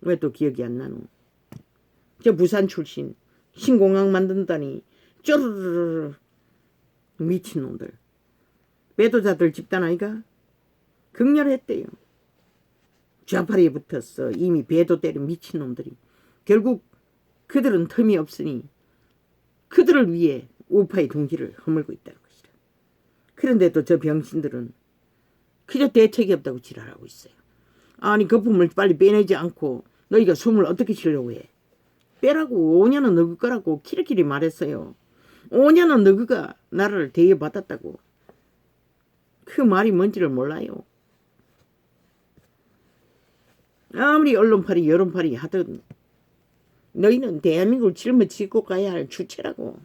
왜 또 기억이 안 나노. 저 부산 출신 신공항 만든다니 쪼르르르 미친놈들. 매도자들 집단 아이가 극렬했대요. 좌파리에 붙었어. 이미 배도 때린 미친놈들이. 결국 그들은 틈이 없으니 그들을 위해 우파의 둥지를 허물고 있다는 것이다. 그런데도 저 병신들은 그저 대책이 없다고 지랄하고 있어요. 아니 거품을 빨리 빼내지 않고 너희가 숨을 어떻게 쉬려고 해. 빼라고 5년은 너희 거라고 키리키리 말했어요. 5년은 너희가 나라를 대여받았다고. 그 말이 뭔지를 몰라요. 아무리 언론팔이 여론팔이 하든 너희는 대한민국을 짊어지고 가야 할 주체라고.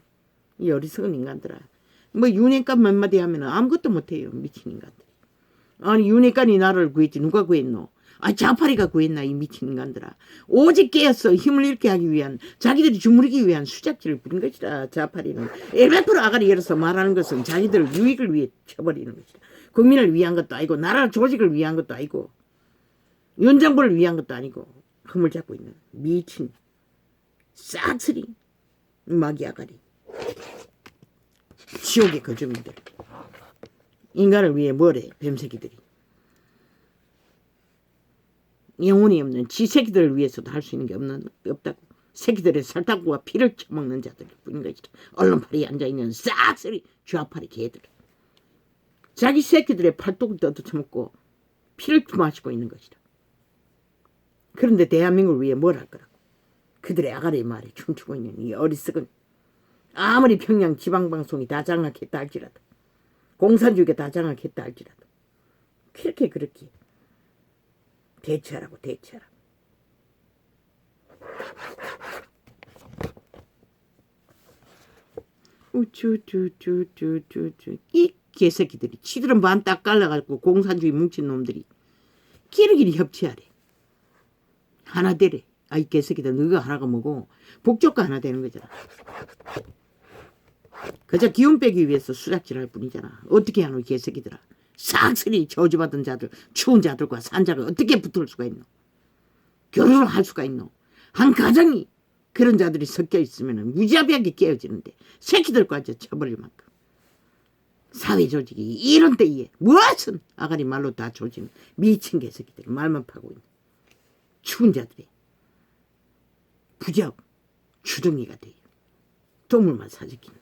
이 어리석은 인간들아. 뭐 윤회관 몇 마디 하면 아무것도 못해요. 미친 인간들. 아니 윤회관이 나라를 구했지 누가 구했노? 아 자파리가 구했나 이 미친 인간들아. 오직 깨어서 힘을 잃게 하기 위한 자기들이 주무르기 위한 수작질을 부린 것이다. 자파리는 100% 아가리 열어서 말하는 것은 자기들 유익을 위해 쳐버리는 것이다. 국민을 위한 것도 아니고 나라 조직을 위한 것도 아니고 윤정부를 위한 것도 아니고 흠을 잡고 있는 미친 싹쓸이 마귀 아가리 지옥의 거주민들. 인간을 위해 뭐래 뱀새끼들이. 영혼이 없는 지 새끼들을 위해서도 할 수 있는 게 없다고. 새끼들의 살타구와 피를 처먹는 자들 뿐인 것이다. 언론팔이 앉아있는 싹쓸이 좌파리 개들. 자기 새끼들의 팔뚝을 뜯어쳐먹고 피를 마시고 있는 것이다. 그런데 대한민국을 위해 뭘 할 거라고. 그들의 아가리 말에 춤추고 있는 이 어리석은 아무리 평양 지방방송이 다 장악했다 할지라도 공산주의가 다 장악했다 할지라도 그렇게 대처하라고 대처하라고. 우쭈쭈쭈쭈쭈쭈 이 개새끼들이 치들은 반 딱 갈라가지고 공산주의 뭉친 놈들이 끼리끼리 협치하래. 하나 되래. 아이 개새끼들 너희가 하나가 뭐고 북쪽가 하나 되는 거잖아. 그저 기운 빼기 위해서 수작질할 뿐이잖아. 어떻게 하노 개새끼들아. 싹쓸이 저주받은 자들 추운 자들과 산자가 어떻게 붙을 수가 있노. 결혼을 할 수가 있노. 한 가정이 그런 자들이 섞여 있으면 무자비하게 깨어지는데 새끼들까지 쳐버릴 만큼 사회 조직이 이런 때에 무엇은 아가리 말로 다 조지는 미친 개새끼들이 말만 파고 있는 추운 자들이 부적 주둥이가 돼요. 동물만 사지키는.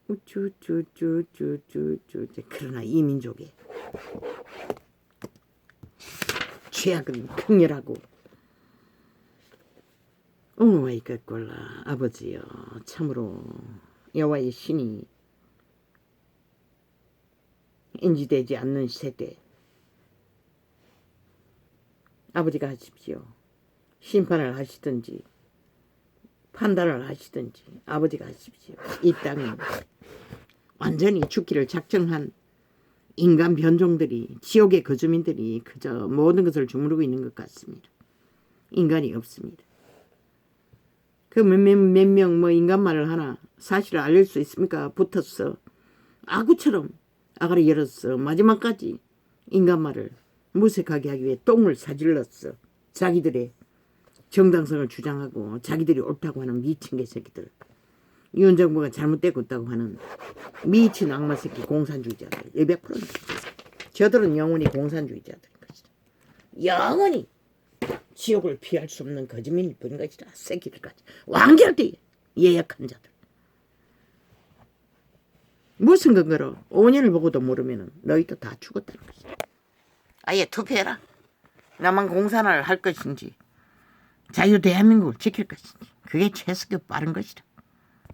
우쭈쭈쭈쭈쭈쭈. 그러나 이 민족의 죄악은 극렬하고 오마이갓 골라 아버지여 참으로 여호와의 신이 인지되지 않는 세대 아버지가 하십시오. 심판을 하시든지 판단을 하시든지 아버지가 하십시오. 이 땅은 완전히 죽기를 작정한 인간 변종들이 지옥의 거주민들이 그저 모든 것을 주무르고 있는 것 같습니다. 인간이 없습니다. 그 몇 명 뭐 인간 말을 하나 사실을 알릴 수 있습니까? 붙었어. 아구처럼 아가리 열었어. 마지막까지 인간 말을 무색하게 하기 위해 똥을 사질렀어. 자기들의 정당성을 주장하고 자기들이 옳다고 하는 미친 개새끼들. 윤정부가 잘못되고 있다고 하는 미친 악마 새끼 공산주의자들 100%입니다. 저들은 영원히 공산주의자들인 것이다. 영원히 지옥을 피할 수 없는 거짓민일 뿐인 것이다. 새끼들까지 완결되게 예약한 자들. 무슨 근거로 5년을 보고도 모르면 너희도 다 죽었다는 것이다. 아예 투표해라. 나만 공산화를 할 것인지 자유 대한민국을 지킬 것인지 그게 최선의 빠른 것이다.